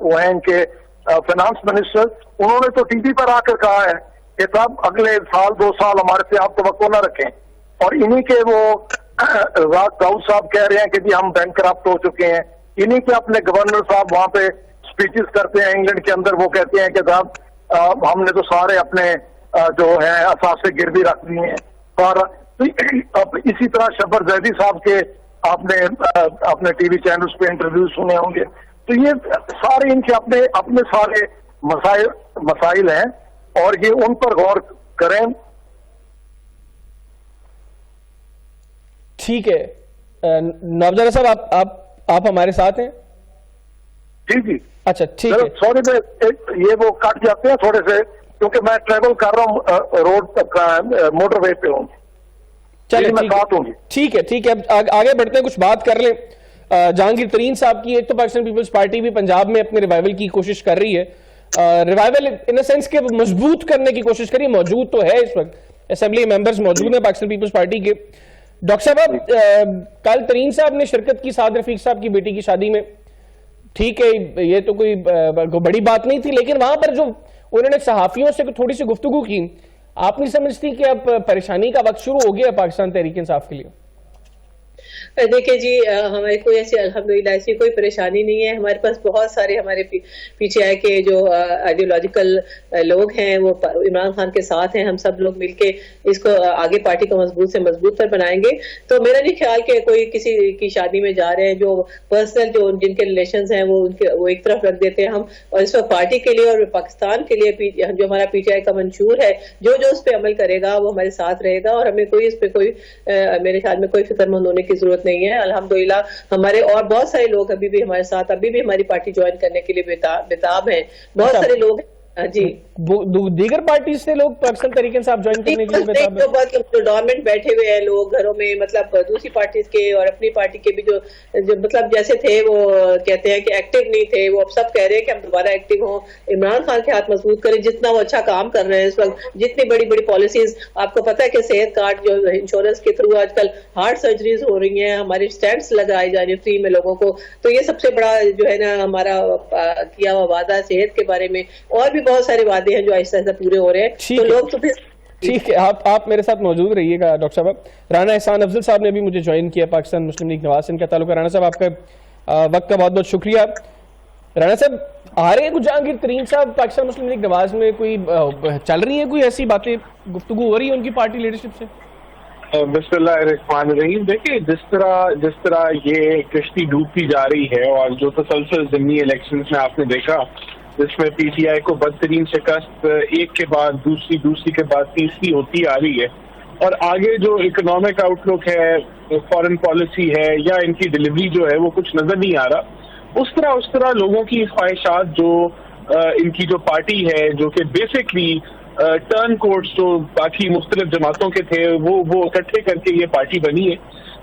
वो हैं इनके फाइनेंस मिनिस्टर, उन्होंने तो टीवी पर आकर कहा है कि साहब अगले साल 2 साल हमारे से आप तवक्को न रखें, और इन्हीं के वो दाऊद साहब कह रहे हैं कि जी हम बैंकरप्ट हो चुके हैं। इन्हीं के अपने गवर्नर साहब वहां पे स्पीचेस करते हैं इंग्लैंड के अंदर, वो कहते हैं कि साहब हमने तो सारे अपने जो है असासे गिरवी रख दिए हैं। और अब इसी तरह शब्बर जैदी साहब के आपने अपने टीवी चैनल्स पे इंटरव्यू सुने होंगे। तो ये सारे इनके अपने सारे मसाइल हैं और ये उन पर गौर करें। ठीक है नवाब साहब, आप हमारे साथ हैं? जी जी, अच्छा ठीक है। सॉरी ये वो कट जाते हैं थोड़े से, क्योंकि मैं ट्रेवल कर रहा हूँ रोड मोटरवे पे हूँ। चलिए मैं साथ हूँ। ठीक है अब आगे बढ़ते हैं, कुछ बात कर लें जहांगीर तरीन साहब की। एक तो पाकिस्तान पीपल्स पार्टी भी पंजाब में अपने रिवाइवल की कोशिश कर रही है, रिवाइवल इन द सेंस के मजबूत करने की कोशिश करिए। मौजूद तो है इस वक्त असेंबली मेंबर्स मौजूद है पाकिस्तान पीपल्स पार्टी के। डॉक्टर साहब कल तरीन साहब ने शिरकत की साद रफीक साहब की बेटी की शादी में, ठीक है ये तो कोई बड़ी बात नहीं थी, लेकिन वहां पर जो उन्होंने सहाफियों से थोड़ी सी गुफ्तगू की, आप नहीं समझती कि अब परेशानी का वक्त शुरू हो गया पाकिस्तान तहरीक इंसाफ के लिए? देखिए जी, हमारे कोई ऐसी अल्हम्दुलिल्लाह ऐसी कोई परेशानी नहीं है। हमारे पास बहुत सारे हमारे पीछे के जो आइडियोलॉजिकल लोग हैं वो इमरान खान के साथ हैं। हम सब लोग मिलके इसको आगे पार्टी को मजबूत से मजबूत पर बनाएंगे। तो मेरा नहीं ख्याल कि कोई किसी की शादी में जा रहे हैं, जो पर्सनल जो जिनके रिलेशंस हैं वो एक तरफ रख देते हैं हम, और इस वक्त पार्टी के लिए और पाकिस्तान के लिए जो हमारा पीटीआई का मंशूर है, जो उस पर अमल करेगा वो हमारे साथ रहेगा, और हमें कोई इस पे कोई मेरे ख्याल में कोई फिक्रमंद होने की जरूरत नहीं है। अल्हम्दुलिल्लाह हमारे और बहुत सारे लोग अभी भी हमारे साथ, अभी भी हमारी पार्टी ज्वाइन करने के लिए बेताब हैं। बहुत सारे लोग जी दीगर पार्टी से लोग पाकिस्तान तहरीक इंसाफ ज्वाइन करने के लिए बेताब हैं। जो डोरमेंट बैठे हुए हैं लोग घरों में, मतलब दूसरी पार्टी के और अपनी पार्टी के भी जो मतलब जैसे थे वो कहते हैं कि एक्टिव नहीं थे, वो अब सब कह रहे हैं कि हम दोबारा एक्टिव हों, इमरान खान के हाथ मजबूत करें। जितना वो अच्छा काम कर रहे हैं इस वक्त, जितनी बड़ी बड़ी पॉलिसीज, आपको पता है कि सेहत कार्ड जो इंश्योरेंस के थ्रू आजकल हार्ट सर्जरीज हो रही हैं, हमारी स्टैंड्स लगाई जा रही है फ्री में लोगों को, तो ये सबसे बड़ा जो है ना हमारा किया हुआ वादा सेहत के बारे में। और भी बहुत सारे वादे हैं जो आहिस्ता आहिस्ता पूरे हो रहे हैं, तो लोग तो फिर ठीक है। आप मेरे साथ मौजूद रहिएगा डॉक्टर साहब। राना एहसान अफजल साहब ने भी मुझे ज्वाइन किया, पाकिस्तान मुस्लिम लीग नवाज से इनका ताल्लुक है। राना साहब आपका वक्त का बहुत बहुत शुक्रिया। राना साहब आ रहे हैं कुछ जहांगीर तरीन साहब पाकिस्तान मुस्लिम लीग नवाज में, कोई चल रही है कोई ऐसी बातें, गुफ्तगू हो रही है उनकी पार्टी लीडरशिप से? बिस्मिल्लाहिर्रहमानिर्रहीम। देखिए जिस तरह ये कश्ती डूबती जा रही है, और जो तसलसल ज़िमनी इलेक्शंस में आपने देखा जिसमें पीटीआई को बदतरीन शिकस्त एक के बाद दूसरी के बाद तीसरी होती आ रही है, और आगे जो इकोनॉमिक आउटलुक है, फॉरेन पॉलिसी है, या इनकी डिलीवरी जो है वो कुछ नजर नहीं आ रहा। उस तरह लोगों की ख्वाहिशात जो इनकी जो पार्टी है, जो कि बेसिकली टर्न कोड्स जो बाकी मुख्तलिफ जमातों के थे वो इकट्ठे करके ये पार्टी बनी है,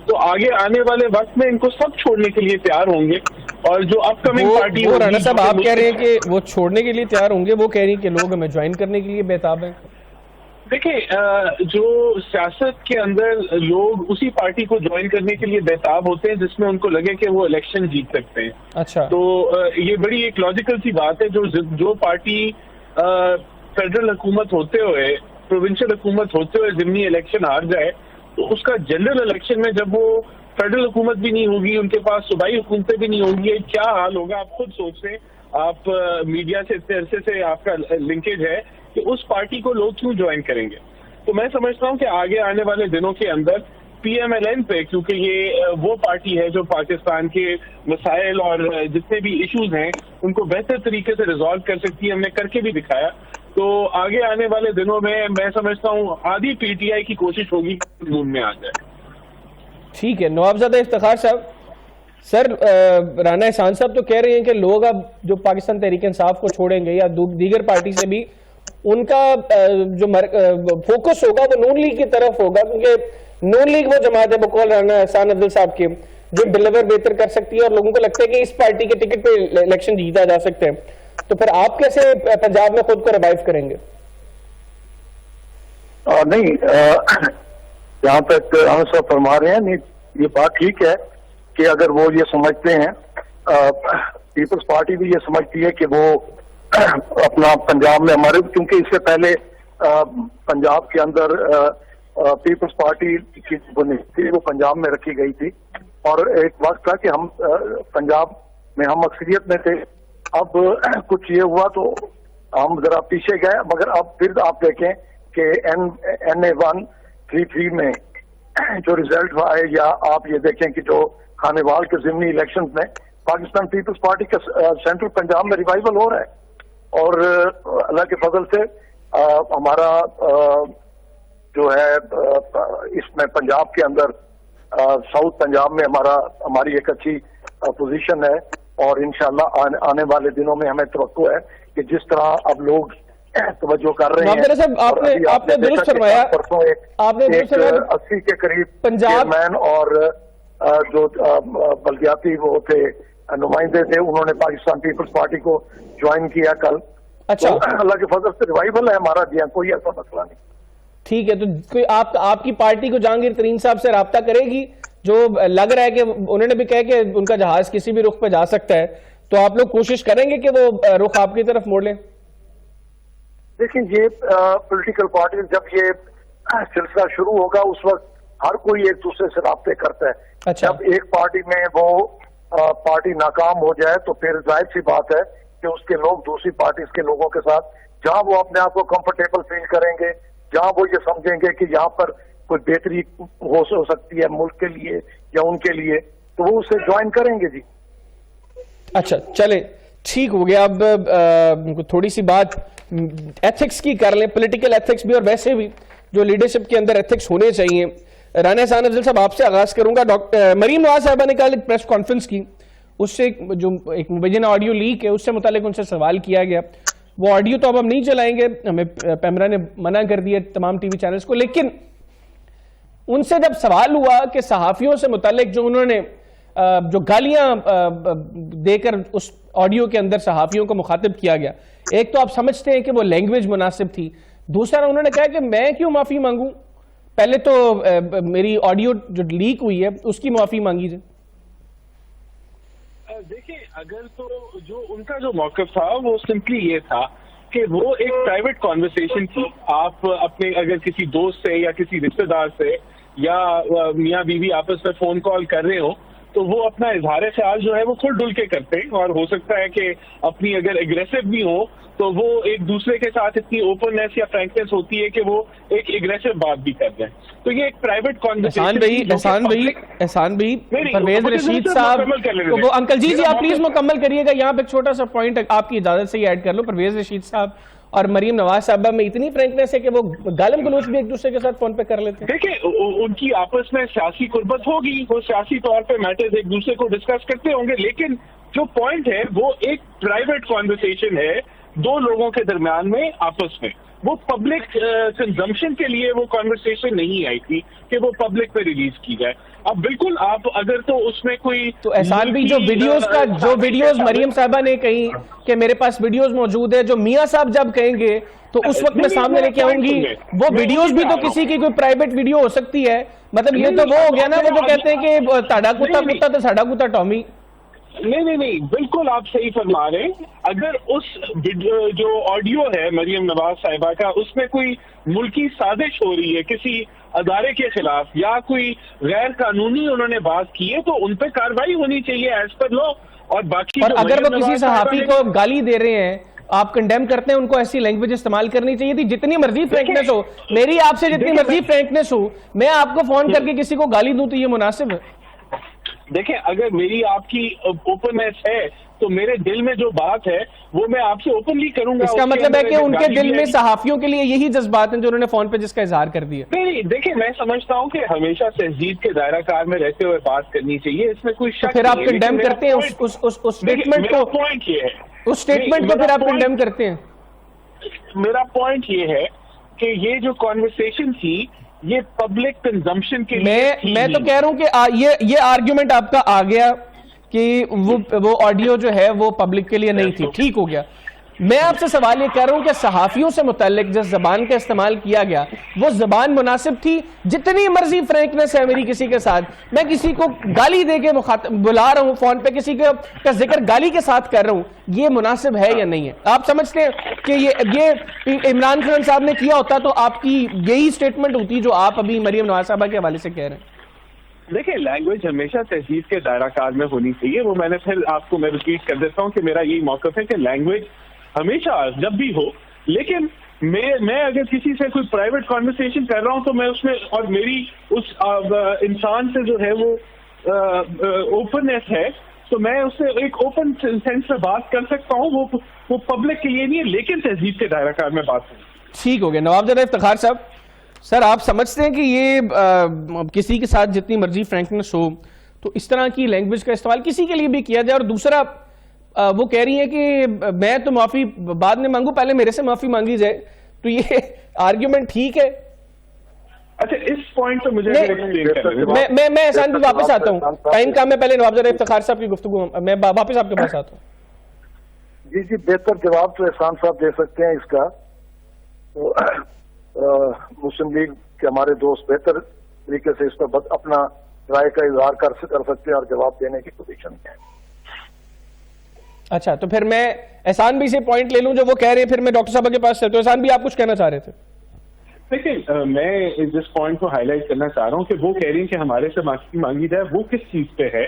तो आगे आने वाले वक्त में इनको सब छोड़ने के लिए तैयार होंगे। और जो अपकमिंग पार्टी वो राना साहब आप कह रहे हैं कि वो छोड़ने के लिए तैयार होंगे, वो कह रही है कि लोग हमें ज्वाइन करने के लिए बेताब हैं। देखिए जो सियासत के अंदर लोग उसी पार्टी को ज्वाइन करने के लिए बेताब होते हैं जिसमें उनको लगे कि वो इलेक्शन जीत सकते हैं। अच्छा, तो ये बड़ी एक लॉजिकल सी बात है। जो पार्टी फेडरल हुकूमत होते हुए, प्रोविंशियल हुकूमत होते हुए ज़िमनी इलेक्शन हार जाए, तो उसका जनरल इलेक्शन में जब वो फेडरल हुकूमत भी नहीं होगी, उनके पास सूबाई हुकूमतें भी नहीं होंगी, क्या हाल होगा आप खुद सोच लें। आप मीडिया से इतने अरसे से आपका लिंकेज है कि उस पार्टी को लोग क्यों ज्वाइन करेंगे। तो मैं समझता हूँ कि आगे आने वाले दिनों के अंदर PMLN पे, क्योंकि ये वो पार्टी है जो पाकिस्तान के मसाइल और जितने भी इश्यूज हैं उनको बेहतर तरीके से रिजॉल्व कर सकती है, हमने करके भी दिखाया। तो आगे आने वाले दिनों में मैं समझता हूँ आधी PTI की कोशिश होगी कानून में आ जाए। ठीक है। नवाबजादा इफ्तिखार साहब, सर राना एहसान साहब तो कह रहे हैं कि लोग अब जो पाकिस्तान तहरीक इंसाफ को छोड़ेंगे या दीगर पार्टी से भी ان کا جو فوکس ہوگا وہ نون لیگ کی طرف ہوگا، کیونکہ نون لیگ وہ جماعت ہے بقول رانا احسان عبدل صاحب کے جو ڈیلیور بہتر کر سکتی ہے، اور لوگوں کو لگتا ہے کہ اس پارٹی کے ٹکٹ پہ الیکشن جیتا جا سکتے ہیں. تو پھر آپ کیسے پنجاب میں خود کو ریوائیو کریں گے؟ نہیں، جہاں تک ہم سب فرما رہے ہیں، نہیں یہ بات ٹھیک ہے کہ اگر وہ یہ سمجھتے ہیں، پیپلز پارٹی بھی یہ سمجھتی ہے کہ وہ اپنا پنجاب میں ہمارے، کیونکہ اس سے پہلے پنجاب کے اندر پیپلز پارٹی کی بنیاد تھی وہ پنجاب میں رکھی گئی تھی، اور ایک وقت تھا کہ ہم پنجاب میں ہم اکثریت میں تھے. اب کچھ یہ ہوا تو ہم ذرا پیچھے گئے، مگر اب پھر آپ دیکھیں کہ NA133 میں جو ریزلٹ آئے، یا آپ یہ دیکھیں کہ جو خانیوال کے ضمنی الیکشن میں پاکستان پیپلز پارٹی کا سینٹرل پنجاب میں ریوائیول ہو رہا ہے، اور اللہ کے فضل سے ہمارا جو ہے اس میں پنجاب کے اندر ساؤتھ پنجاب میں ہماری ایک اچھی پوزیشن ہے، اور انشاءاللہ آنے والے دنوں میں ہمیں توقع ہے کہ جس طرح اب لوگ توجہ کر رہے ہیں. آپ نے درست فرمایا، پرسوں ایک 80 کے قریب چیئرمین اور جو بلدیاتی وہ تھے نمائندے تھے، انہوں نے پاکستان پیپلز پارٹی کو جوائن کیا کل. اچھا، اللہ کے فضل سے ریوائیول ہے ہمارا، جی کوئی ایسا مسئلہ نہیں. ٹھیک ہے. تو کوئی آپ کی پارٹی کو جہانگیر ترین صاحب سے رابطہ کرے گی؟ جو لگ رہا ہے کہ انہوں نے بھی کہا کہ ان کا جہاز کسی بھی رخ پہ جا سکتا ہے، تو آپ لوگ کوشش کریں گے کہ وہ رخ آپ کی طرف موڑ لیں؟ دیکھیں، یہ پولیٹیکل پارٹی جب یہ سلسلہ شروع ہوگا اس وقت ہر کوئی ایک دوسرے سے رابطے کرتا ہے. اچھا. جب ایک پارٹی میں وہ پارٹی ناکام ہو جائے تو پھر ظاہر سی بات ہے کہ اس کے لوگ دوسری پارٹیز کے لوگوں کے ساتھ جہاں وہ اپنے آپ کو کمفرٹیبل فیل کریں گے، جہاں وہ یہ سمجھیں گے کہ یہاں پر کوئی بہتری ہو سکتی ہے ملک کے لیے یا ان کے لیے، تو وہ اسے جوائن کریں گے. جی اچھا، چلیں ٹھیک ہو گیا. اب تھوڑی سی بات ایتھکس کی کر لیں، پولیٹیکل ایتھکس بھی اور ویسے بھی جو لیڈرشپ کے اندر ایتھکس ہونے چاہیے. رانا احسان افضل صاحب آپ سے آغاز کروں گا. ڈاکٹر مریم نواز صاحبہ نے کل ایک پریس کانفرنس کی، اس سے جو ایک مبینہ آڈیو لیک ہے اس سے متعلق ان سے سوال کیا گیا. وہ آڈیو تو اب ہم نہیں چلائیں گے، ہمیں پیمرا نے منع کر دیا تمام ٹی وی چینلز کو، لیکن ان سے جب سوال ہوا کہ صحافیوں سے متعلق جو انہوں نے جو گالیاں دے کر اس آڈیو کے اندر صحافیوں کو مخاطب کیا گیا، ایک تو آپ سمجھتے ہیں کہ وہ لینگویج مناسب تھی، دوسرا انہوں نے کہا کہ میں کیوں معافی مانگوں، پہلے تو میری آڈیو جو لیک ہوئی ہے اس کی معافی مانگی جائے. دیکھیں، اگر تو جو ان کا جو موقف تھا وہ سمپلی یہ تھا کہ وہ ایک پرائیویٹ کانورسیشن تھی. آپ اپنے اگر کسی دوست سے یا کسی رشتہ دار سے یا میاں بیوی آپس میں فون کال کر رہے ہو تو وہ اپنا اظہار خیال جو ہے وہ کھل ڈل کے کرتے ہیں، اور ہو سکتا ہے کہ اپنی اگر اگریسو بھی ہو تو وہ ایک دوسرے کے ساتھ اتنی اوپننیس یا فرینکنیس ہوتی ہے کہ وہ ایک اگریسو بات بھی کر دیں. تو یہ ایک پرائیویٹ کانورسیشن. احسان بھائی پرویز رشید صاحب وہ انکل جی آپ پلیز مکمل کریے گا. یہاں پہ ایک چھوٹا سا پوائنٹ آپ کی اجازت سے ہی ایڈ کر لو. پرویز رشید صاحب اور مریم نواز صاحبہ میں اتنی فرینکنیس ہے کہ وہ گالم گلوچ بھی ایک دوسرے کے ساتھ فون پہ کر لیتے ہیں. دیکھیں، ان کی آپس میں سیاسی قربت ہوگی، وہ سیاسی طور پہ میٹرز ایک دوسرے کو ڈسکس کرتے ہوں گے، لیکن جو پوائنٹ ہے وہ ایک پرائیویٹ کانورسیشن ہے دو لوگوں کے درمیان میں آپس میں. وہ پبلک کنزمپشن کے لیے وہ کانورسیشن نہیں آئی تھی کہ وہ پبلک پہ ریلیز کی جائے. اب بالکل آپ اگر تو اس میں کوئی تو احسان بھی جو ویڈیوز مریم صاحبہ نے کہیں کہ میرے پاس ویڈیوز موجود ہے، جو میاں صاحب جب کہیں گے تو اس وقت میں سامنے لے کے آؤں گی، وہ ویڈیوز بھی تو کسی کی کوئی پرائیویٹ ویڈیو ہو سکتی ہے. مطلب یہ تو وہ ہو گیا نا وہ جو کہتے ہیں کہ تاڑا کتا کتا تو ساڑا کتا ٹامی. نہیں، بالکل آپ صحیح فرما رہے ہیں. اگر اس جو آڈیو ہے مریم نواز صاحبہ کا اس میں کوئی ملکی سازش ہو رہی ہے کسی ادارے کے خلاف یا کوئی غیر قانونی انہوں نے بات کی ہے تو ان پہ کارروائی ہونی چاہیے ایز پر لا. اور باقی اگر وہ کسی صحافی کو گالی دے رہے ہیں آپ کنڈیم کرتے ہیں، ان کو ایسی لینگویج استعمال کرنی چاہیے تھی. جتنی مرضی فرینکنیس ہو، میری آپ سے جتنی مرضی فرینکنیس ہو، میں آپ کو فون کر کے کسی کو گالی دوں تو یہ مناسب ہے؟ دیکھیں، اگر میری آپ کی اوپننیس ہے تو میرے دل میں جو بات ہے وہ میں آپ سے اوپنلی کروں گا. اس کا مطلب ہے کہ ان کے دل میں صحافیوں کے لیے یہی جذبات ہیں جو انہوں نے فون پہ جس کا اظہار کر دیا. نہیں، دیکھیں میں سمجھتا ہوں کہ ہمیشہ تہذیب کے دائرہ کار میں رہتے ہوئے بات کرنی چاہیے، اس میں کوئی شک. پھر آپ کنڈیم کرتے ہیں اس اسٹیٹمنٹ کو، پوائنٹ یہ ہے اس اسٹیٹمنٹ کو پھر آپ کنڈیم کرتے ہیں. میرا پوائنٹ یہ ہے کہ یہ جو کانورسیشن تھی یہ پبلک کنزمپشن کے لیے میں تو کہہ رہا ہوں کہ یہ آرگیومنٹ آپ کا آ گیا کہ وہ آڈیو جو ہے وہ پبلک کے لیے نہیں تھی, ٹھیک ہو گیا. میں آپ سے سوال یہ کہہ رہا ہوں کہ صحافیوں سے متعلق جس زبان کا استعمال کیا گیا وہ زبان مناسب تھی؟ جتنی مرضی فرینکنس ہے میری کسی کے ساتھ, میں کسی کو گالی دے کے بلا رہا ہوں فون پہ, کسی کا ذکر گالی کے ساتھ کر رہا ہوں, یہ مناسب ہے یا نہیں ہے؟ آپ سمجھتے ہیں کہ یہ عمران خان صاحب نے کیا ہوتا تو آپ کی یہی سٹیٹمنٹ ہوتی جو آپ ابھی مریم نواز صاحبہ کے حوالے سے کہہ رہے ہیں؟ دیکھیں, لینگویج ہمیشہ تہذیب کے دائرہ کار میں ہونی چاہیے. وہ میں نے پھر آپ کو میں ریپیٹ کر دیتا ہوں کہ میرا یہی موقف ہے کہ لینگویج ہمیشہ جب بھی ہو, لیکن میں اگر کسی سے کوئی پرائیویٹ کانورسیشن کر رہا ہوں تو میں اس میں, اور میری اس انسان سے جو ہے وہ اوپننیس ہے, تو میں اس سے ایک اوپن سینس میں بات کر سکتا ہوں. وہ پبلک کے لیے نہیں ہے لیکن تہذیب کے دائرہ کار میں بات ہے. ٹھیک ہو گیا. نواب زادہ افتخار صاحب, سر آپ سمجھتے ہیں کہ یہ کسی کے ساتھ جتنی مرضی فرینکنس ہو تو اس طرح کی لینگویج کا استعمال کسی کے لیے بھی کیا جائے؟ اور دوسرا وہ کہہ رہی ہیں کہ میں تو معافی بعد میں مانگوں, پہلے میرے سے معافی مانگی جائے, تو یہ آرگیومنٹ ٹھیک ہے؟ اچھا, اس پوائنٹ پہ مجھے میں احسان بھی واپس آتا ہوں, ٹائم کام ہے, پہلے نواب زادہ افتخار صاحب کی گفتگو میں واپس آپ کے پاس آتا ہوں. جی بہتر جواب تو احسان صاحب دے سکتے ہیں اس کا. تو مسلم لیگ کے ہمارے دوست بہتر طریقے سے اس پر اپنا رائے کا اظہار کر سکتے ہیں اور جواب دینے کی پوزیشن میں ہیں. اچھا, تو پھر میں احسان بھی سے پوائنٹ لے لوں جو وہ کہہ رہے ہیں, پھر میں ڈاکٹر صاحب کے پاس چلتا ہوں. احسان بھی آپ کچھ کہنا چاہ رہے تھے؟ دیکھیں, میں جس پوائنٹ کو ہائی لائٹ کرنا چاہ رہا ہوں کہ وہ کہہ رہی ہیں کہ ہمارے سے معافی مانگی جائے, وہ کس چیز پہ ہے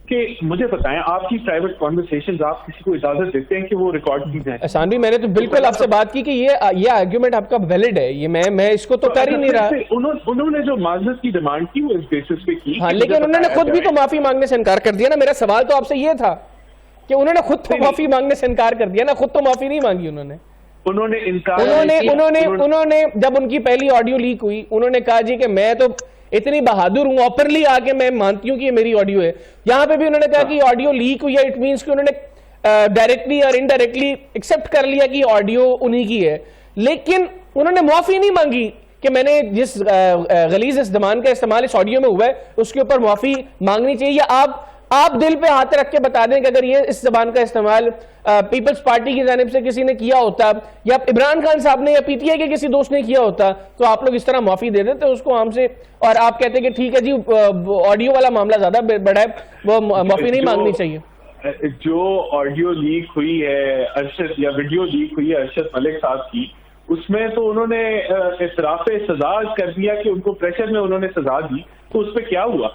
کہ مجھے بتائیں, آپ کی پرائیویٹ کانورسیشنز آپ کسی کو اجازت دیتے ہیں کہ وہ ریکارڈ کی جائیں؟ احسان بھی میں نے تو بالکل آپ سے بات کی کہ یہ آرگیومنٹ آپ کا ویلڈ ہے, یہ میں اس کو تو کر ہی نہیں رہا. انہوں نے جو معذرت کی ڈیمانڈ کی وہ اس بیسس پہ کی, ہاں, لیکن انہوں نے خود بھی تو معافی مانگنے سے انکار کر دیا نا. میرا سوال تو آپ سے یہ تھا کہ انہوں نے خود تو معافی مانگنے سے انکار کر دیا نا, خود تو معافی نہیں مانگی انہوں نے. جب ان کی پہلی آڈیو لیک ہوئی انہوں نے کہا جی کہ میں تو اتنی بہادر ہوں, اوپنلی آ کے میں مانتی ہوں کہ یہ میری آڈیو ہے. یہاں پہ بھی انہوں نے کہا کہ آڈیو لیک ہوئی ہے, اٹ مینس کہ انہوں نے ڈائریکٹلی اور انڈائریکٹلی ایکسپٹ کر لیا کہ آڈیو انہی کی ہے, لیکن انہوں نے معافی نہیں مانگی کہ میں نے جس غلیظ زبان کا استعمال اس آڈیو میں ہوا ہے اس کے اوپر معافی مانگنی چاہیے. آپ دل پہ ہاتھ رکھ کے بتا دیں کہ اگر یہ اس زبان کا استعمال پیپلز پارٹی کی جانب سے کسی نے کیا ہوتا یا عمران خان صاحب نے یا پی ٹی آئی کے کسی دوست نے کیا ہوتا تو آپ لوگ اس طرح معافی دے دیتے اس کو ہم سے, اور آپ کہتے کہ ٹھیک ہے جی آڈیو والا معاملہ زیادہ بڑا ہے, وہ معافی نہیں مانگنی چاہیے. جو آڈیو لیک ہوئی ہے ارشد, یا ویڈیو لیک ہوئی ہے ارشد ملک صاحب کی, اس میں تو انہوں نے اعتراف سزا کر دیا کہ ان کو پریشر میں انہوں نے سزا دی, تو اس پہ کیا ہوا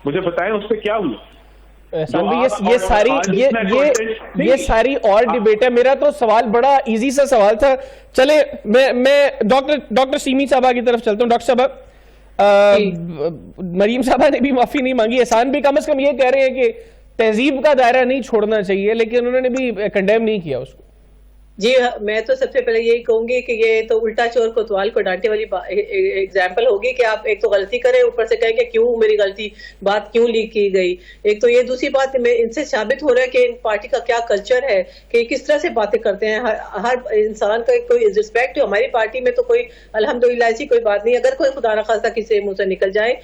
مجھے بتائیں, اس پہ کیا ہوا؟ یہ ساری اور ڈیبیٹ ہے. میرا تو سوال بڑا ایزی سا سوال تھا. چلے میں ڈاکٹر سیمی صاحبہ کی طرف چلتا ہوں. ڈاکٹر صاحبہ, مریم صاحبہ نے بھی معافی نہیں مانگی, احسان بھی کم از کم یہ کہہ رہے ہیں کہ تہذیب کا دائرہ نہیں چھوڑنا چاہیے, لیکن انہوں نے بھی کنڈیم نہیں کیا اس کو. جی میں تو سب سے پہلے یہی کہوں گی کہ یہ تو الٹا چور کوتوال کو ڈانٹے والی ایگزامپل ہوگی کہ آپ ایک تو غلطی کریں, اوپر سے کہیں کہ کیوں میری غلطی بات کیوں لیک کی گئی. ایک تو یہ, دوسری بات میں ان سے ثابت ہو رہا ہے کہ ان پارٹی کا کیا کلچر ہے کہ کس طرح سے باتیں کرتے ہیں. ہر انسان کا کوئی رسپیکٹ. ہماری پارٹی میں تو کوئی الحمدللہ ایسی کوئی بات نہیں. اگر کوئی خدا نخواستہ کسی منہ سے نکل جائے,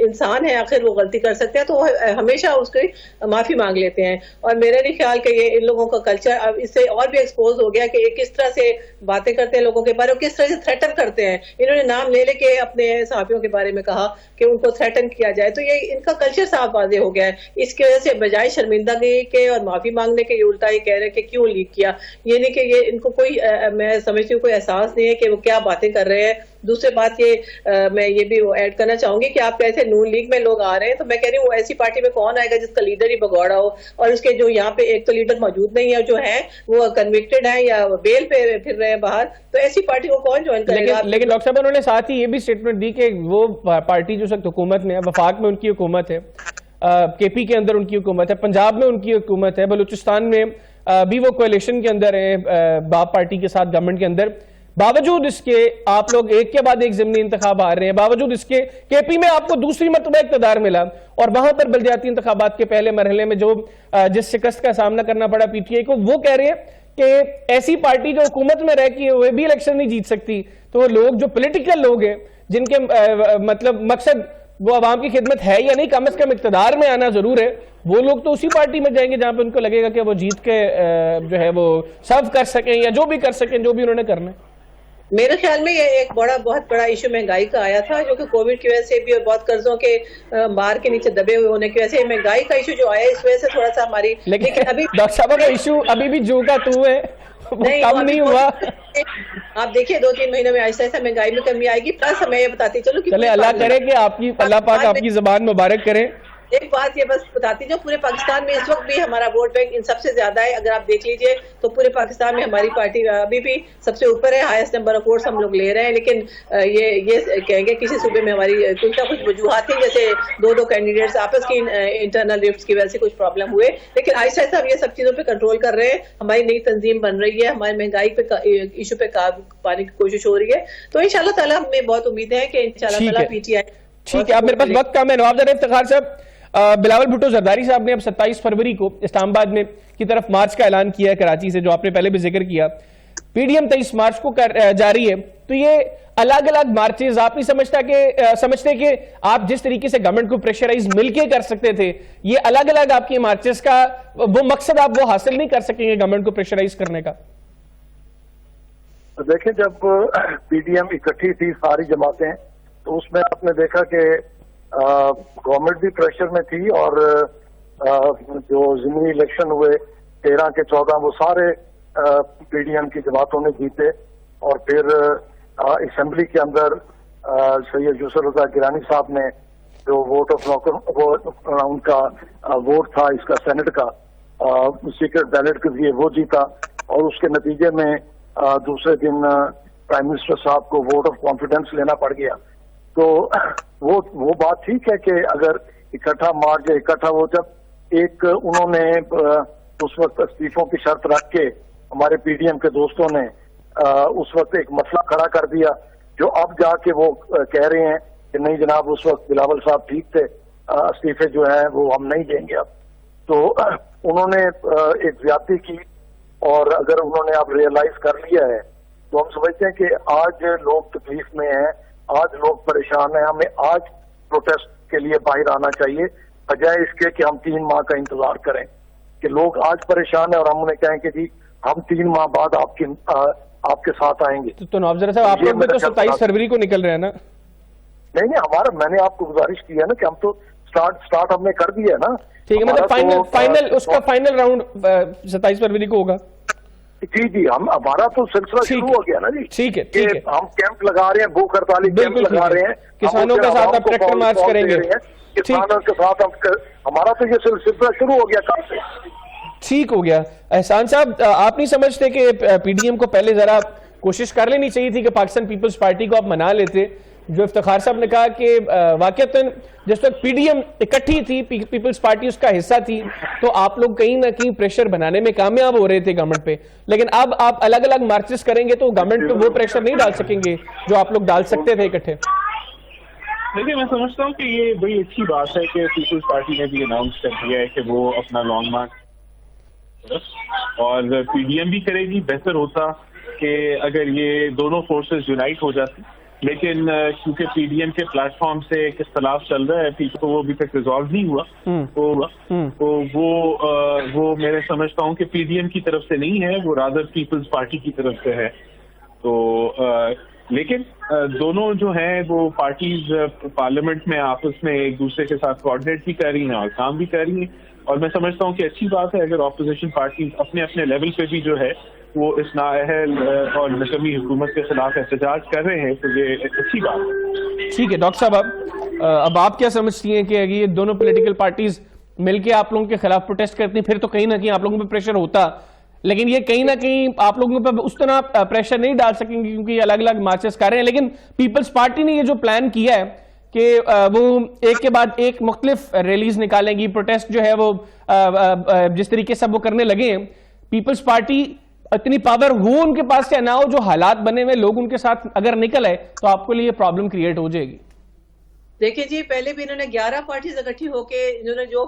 انسان ہے آخر, وہ غلطی کر سکتے ہیں, تو وہ ہمیشہ اس کی معافی مانگ لیتے ہیں. اور میرا نہیں خیال کہ یہ ان لوگوں کا کلچر اب اس سے اور بھی ایکسپوز ہو گیا کہ کس طرح سے باتیں کرتے ہیں لوگوں کے بارے میں, کس طرح سے تھریٹن کرتے ہیں. انہوں نے نام لے کے اپنے صحافیوں کے بارے میں کہا کہ ان کو تھریٹن کیا جائے, تو یہ ان کا کلچر صاف واضح ہو گیا ہے. اس کی وجہ سے بجائے شرمندگی کے اور معافی مانگنے کے یہ الٹا یہ کہہ رہے ہیں کہ کیوں لیک کیا. یہ نہیں کہ یہ ان کو کوئی, میں سمجھتی ہوں کوئی احساس نہیں ہے کہ وہ کیا باتیں کر رہے ہیں. دوسری بات یہ میں یہ بھی ایڈ کرنا چاہوں گی کہ آپ کہتے ہیں نون لیگ میں لوگ آ رہے ہیں, تو میں کہہ رہی ہوں ایسی پارٹی میں کون آئے گا جس کا لیڈر ہی بگوڑا ہو, اور اس کے جو یہاں پہ ایک تو لیڈر موجود نہیں ہے, جو ہے وہ کنوکٹڈ ہیں یا بیل پہ پھر رہے ہیں باہر, تو ایسی پارٹی کو کون جوائن کرے گا؟ لیکن ڈاکٹر صاحب انہوں نے ساتھ ہی یہ بھی اسٹیٹمنٹ دی کہ وہ پارٹی جو سخت حکومت میں ہے, وفاق میں ان کی حکومت ہے, کے پی کے اندر ان کی حکومت ہے, پنجاب میں ان کی حکومت ہے, بلوچستان میں بھی وہ کولیشن کے اندر ہیں باپ پارٹی کے ساتھ گورنمنٹ کے اندر. باوجود اس کے آپ لوگ ایک کے بعد ایک ضمنی انتخاب آ رہے ہیں, باوجود اس کے پی میں آپ کو دوسری مرتبہ اقتدار ملا, اور وہاں پر بلدیاتی انتخابات کے پہلے مرحلے میں جس شکست کا سامنا کرنا پڑا پی ٹی آئی کو, وہ کہہ رہے ہیں کہ ایسی پارٹی جو حکومت میں رہ کے ہوئے بھی الیکشن نہیں جیت سکتی، تو لوگ جو پولیٹیکل لوگ ہیں جن کے مطلب مقصد وہ عوام کی خدمت ہے یا نہیں، کم از کم اقتدار میں آنا ضرور ہے، وہ لوگ تو اسی پارٹی میں جائیں گے جہاں پہ ان کو لگے گا کہ وہ جیت کے جو ہے وہ سرو کر سکیں یا جو بھی کر سکیں جو بھی انہوں نے کرنا ہے۔ میرے خیال میں یہ ایک بہت بڑا ایشو مہنگائی کا آیا تھا، جو کہ کووڈ کی وجہ سے بھی اور بہت قرضوں کے مار کے نیچے دبے ہوئے ہونے کی وجہ سے مہنگائی کا ایشو جو آیا اس وجہ سے تھوڑا سا ہماری، لیکن ابھی ڈاکٹر صاحب کا ایشو ابھی بھی جو کا تو ہے، کم نہیں ہوا۔ آپ دیکھیے 2-3 مہینوں میں آہستہ آہستہ مہنگائی میں کمی آئے گی، پلس ہمیں یہ بتاتی چلو کہ چلے اللہ کرے کہ اللہ پاک آپ کی زبان مبارک کرے۔ ایک بات یہ بس بتاتی جو پورے پاکستان میں اس وقت بھی ہمارا ووٹ بینک ان سب سے زیادہ ہے، اگر آپ دیکھ لیجئے تو پورے پاکستان میں ہماری پارٹی ابھی بھی سب سے اوپر ہے، ہائیسٹ نمبر آف ووٹس ہم لوگ لے رہے ہیں، لیکن یہ کہیں گے کسی صوبے میں ہماری کچھ وجوہات تھیں، جیسے دو کینڈیڈیٹس آپس کی انٹرنل رفٹس کی وجہ سے کچھ پرابلم ہوئے، لیکن آہستہ آہستہ ہم یہ سب چیزوں پہ کنٹرول کر رہے ہیں، ہماری نئی تنظیم بن رہی ہے، ہماری مہنگائی پہ ایشو پہ قابو پانے کی کوشش ہو رہی ہے، تو انشاءاللہ تعالیٰ ہمیں بہت امید ہے کہ انشاءاللہ تعالیٰ پی ٹی آئی۔ ٹھیک ہے، اب میرے پاس وقت کم ہے۔ نواب زر افتخار صاحب، بلاول بھٹو زرداری صاحب نے اب 27 فروری کو اسلام آباد میں کی طرف مارچ کا اعلان کیا ہے کراچی سے، جو آپ نے پہلے بھی ذکر کیا، پی ڈی ایم 23 مارچ کو جاری ہے، تو یہ الگ الگ مارچز آپ نہیں سمجھتے کہ آپ جس طریقے سے گورنمنٹ کو پریشرائز مل کے کر سکتے تھے، یہ الگ الگ آپ کی مارچز کا وہ مقصد آپ وہ حاصل نہیں کر سکیں گے گورنمنٹ کو پریشرائز کرنے کا؟ دیکھیں، جب پی ڈی ایم اکٹھی تھی ساری جماعتیں، تو اس میں آپ نے دیکھا کہ گورنمنٹ بھی پریشر میں تھی، اور جو ضمنی الیکشن ہوئے 13 کے 14 وہ سارے پی ڈی ایم کی جماعتوں نے جیتے، اور پھر اسمبلی کے اندر سید یوسف رضا گیلانی صاحب نے جو ووٹ آف ان کا ووٹ تھا اس کا سینٹ کا سیکرٹ بیلٹ کے لیے وہ جیتا، اور اس کے نتیجے میں دوسرے دن پرائم منسٹر صاحب کو ووٹ آف کانفیڈنس لینا پڑ گیا۔ تو وہ بات ٹھیک ہے کہ اگر اکٹھا مارچ یا اکٹھا وہ، جب ایک انہوں نے اس وقت استعفوں کی شرط رکھ کے ہمارے پی ڈی ایم کے دوستوں نے اس وقت ایک مسئلہ کھڑا کر دیا، جو اب جا کے وہ کہہ رہے ہیں کہ نہیں جناب اس وقت بلاول صاحب ٹھیک تھے، استعفے جو ہیں وہ ہم نہیں دیں گے اب۔ تو انہوں نے ایک زیادتی کی، اور اگر انہوں نے اب ریئلائز کر لیا ہے تو ہم سمجھتے ہیں کہ آج لوگ تکلیف میں ہیں، آج لوگ پریشان ہیں، ہمیں آج پروٹیسٹ کے لیے باہر آنا چاہیے، بجائے اس کے کہ ہم 3 ماہ کا انتظار کریں، کہ لوگ آج پریشان ہیں اور ہم انہیں کہیں کہ جی ہم 3 ماہ بعد آپ کے ساتھ آئیں گے۔ تو نواب زر صاحب آپ لوگ تو 27 فروری کو نکل رہے ہیں نا؟ نہیں، میں نے آپ کو گزارش کی ہے نا کہ ہم تو سٹارٹ ہم نے کر دیا ہے نا۔ ٹھیک ہے، مطلب فائنل اس کا فائنل راؤنڈ 27 فروری کو ہوگا؟ جی ہمارا تو سلسلہ شروع ہو گیا نا جی۔ ٹھیک ہے، ہم کیمپ لگا رہے ہیں، بھوک ہڑتالی کیمپ لگا رہے ہیں، کسانوں کے ساتھ آپ ٹریکٹر مارچ کریں گے، کسانوں کے ساتھ ہمارا تو یہ سلسلہ شروع ہو گیا کب سے۔ ٹھیک ہو گیا۔ احسان صاحب، آپ نہیں سمجھتے کہ پی ڈی ایم کو پہلے ذرا کوشش کر لینی چاہیے تھی کہ پاکستان پیپلز پارٹی کو آپ منا لیتے؟ جو افتخار صاحب نے کہا کہ واقعتاً جس وقت پی ڈی ایم اکٹھی تھی، پیپلز پارٹی اس کا حصہ تھی، تو آپ لوگ کہیں نہ کہیں پریشر بنانے میں کامیاب ہو رہے تھے گورنمنٹ پہ، لیکن اب آپ الگ الگ مارچز کریں گے تو گورنمنٹ پہ وہ پریشر نہیں ڈال سکیں گے جو آپ لوگ ڈال سکتے تھے اکٹھے۔ لیکن میں سمجھتا ہوں کہ یہ بڑی اچھی بات ہے کہ پیپلز پارٹی نے بھی اناؤنس کر دیا ہے کہ وہ اپنا لانگ مارچ، اور پی ڈی ایم بھی کرے گی۔ بہتر ہوتا کہ اگر یہ دونوں فورسز یونائٹ ہو جاتی، لیکن کیونکہ پی ڈی ایم کے پلیٹ فارم سے ایک اختلاف چل رہا ہے، تو وہ ابھی تک ریزالو نہیں ہوا، تو وہ میں سمجھتا ہوں کہ پی ڈی ایم کی طرف سے نہیں ہے، وہ رادر پیپلز پارٹی کی طرف سے ہے۔ تو لیکن دونوں جو ہیں وہ پارٹیز پارلیمنٹ میں آپس میں ایک دوسرے کے ساتھ کوآرڈینیٹ بھی کر رہی ہیں اور کام بھی کر رہی ہیں، اور میں سمجھتا ہوں کہ اچھی بات ہے اگر اپوزیشن پارٹیز اپنے اپنے لیول پہ بھی جو ہے وہ اس نااہل اور نظامی حکومت کے خلاف احتجاج کر رہے ہیں، تو یہ اچھی بات ہے۔ ٹھیک ہے ڈاکٹر صاحب، اب آپ کیا سمجھتی ہیں کہ اگر یہ دونوں پولیٹیکل پارٹیز مل کے آپ لوگوں کے خلاف پروٹیسٹ کرتی ہیں، پھر تو کہیں نہ کہیں آپ لوگوں پہ پریشر ہوتا، لیکن یہ کہیں نہ کہیں آپ لوگوں پہ اس طرح پریشر نہیں ڈال سکیں گے کیونکہ یہ الگ الگ مارچز کر رہے ہیں، لیکن پیپلز پارٹی نے یہ جو پلان کیا ہے کہ وہ ایک کے بعد ایک مختلف ریلیز نکالیں گی، پروٹیسٹ جو ہے وہ جس طریقے سے وہ کرنے لگے ہیں، پیپلز پارٹی اتنی پاور ہو ان کے پاس یا نہ ہو، جو حالات بنے ہوئے لوگ ان کے ساتھ اگر نکل آئے تو آپ کے لیے پرابلم کریٹ ہو جائے گی۔ دیکھیں جی، پہلے بھی انہوں نے 11 پارٹیز اکٹھی ہو کے انہوں نے جو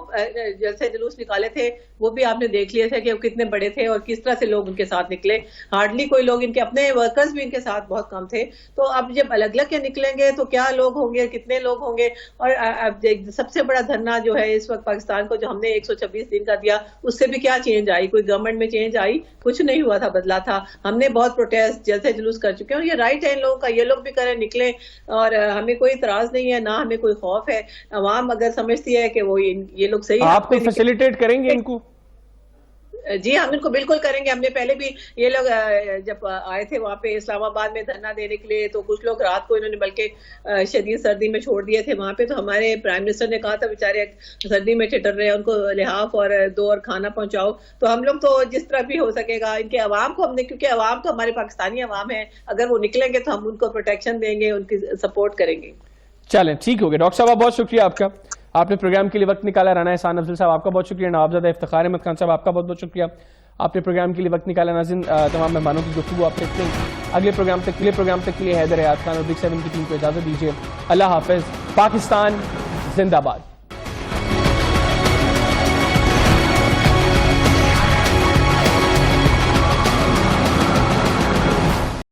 جلسے جلوس نکالے تھے وہ بھی آپ نے دیکھ لیے تھے کہ وہ کتنے بڑے تھے اور کس طرح سے لوگ ان کے ساتھ نکلے. ہارڈلی کوئی لوگ، ان کے اپنے ورکرز بھی ان کے ساتھ بہت کم تھے. تو اب جب الگ الگ کے نکلیں گے تو کیا لوگ ہوں گے، کتنے لوگ ہوں گے. اور سب سے بڑا دھرنا جو ہے اس وقت پاکستان کو جو ہم نے 126 دن کا دیا، اس سے بھی کیا چینج آئی؟ کوئی گورنمنٹ میں چینج آئی؟ کچھ نہیں ہوا تھا، بدلا تھا. ہم نے بہت پروٹیسٹ جلسے جلوس کر چکے ہیں اور یہ رائٹ ہے ان لوگوں کا، یہ لوگ بھی کریں، نکلیں. اور ہمیں کوئی اعتراض نہیں ہے، نہ ہمیں کوئی خوف ہے. عوام اگر سمجھتی ہے کہ وہ یہ لوگ صحیح، آپ کو فیسیلیٹیٹ کریں گے ان کو؟ جی ہم ان کو بالکل کریں گے. ہم نے پہلے بھی یہ لوگ جب آئے تھے وہاں پہ اسلام آباد میں دھرنا دینے کے لیے، تو کچھ لوگ رات کو انہوں نے بلکہ شدید سردی میں چھوڑ دیے تھے وہاں پہ. تو ہمارے پرائم منسٹر نے کہا تھا بیچارے سردی میں ٹھٹر رہے ہیں، ان کو لحاف اور دو اور کھانا پہنچاؤ. تو ہم لوگ تو جس طرح بھی ہو سکے گا ان کے عوام کو ہم نے، کیونکہ عوام تو ہمارے پاکستانی عوام ہے، اگر وہ نکلیں گے تو ہم ان کو پروٹیکشن دیں گے، ان کی سپورٹ کریں گے. چلیں ٹھیک ہو گیا. ڈاکٹر صاحب بہت شکریہ آپ کا، آپ نے پروگرام کے لیے وقت نکالا. رانا احسان افضل صاحب آپ کا بہت شکریہ. نوابزادہ افتخار احمد خان صاحب آپ کا بہت بہت شکریہ، آپ نے پروگرام کے لیے وقت نکالا. ناظرین تمام مہمانوں کی گفتگو آپ دیکھتے ہیں. اگلے پروگرام تک کے لیے حیدر حیات خان اور بگ 7 کی ٹیم کو اجازت دیجیے. اللہ حافظ. پاکستان زندہ باد.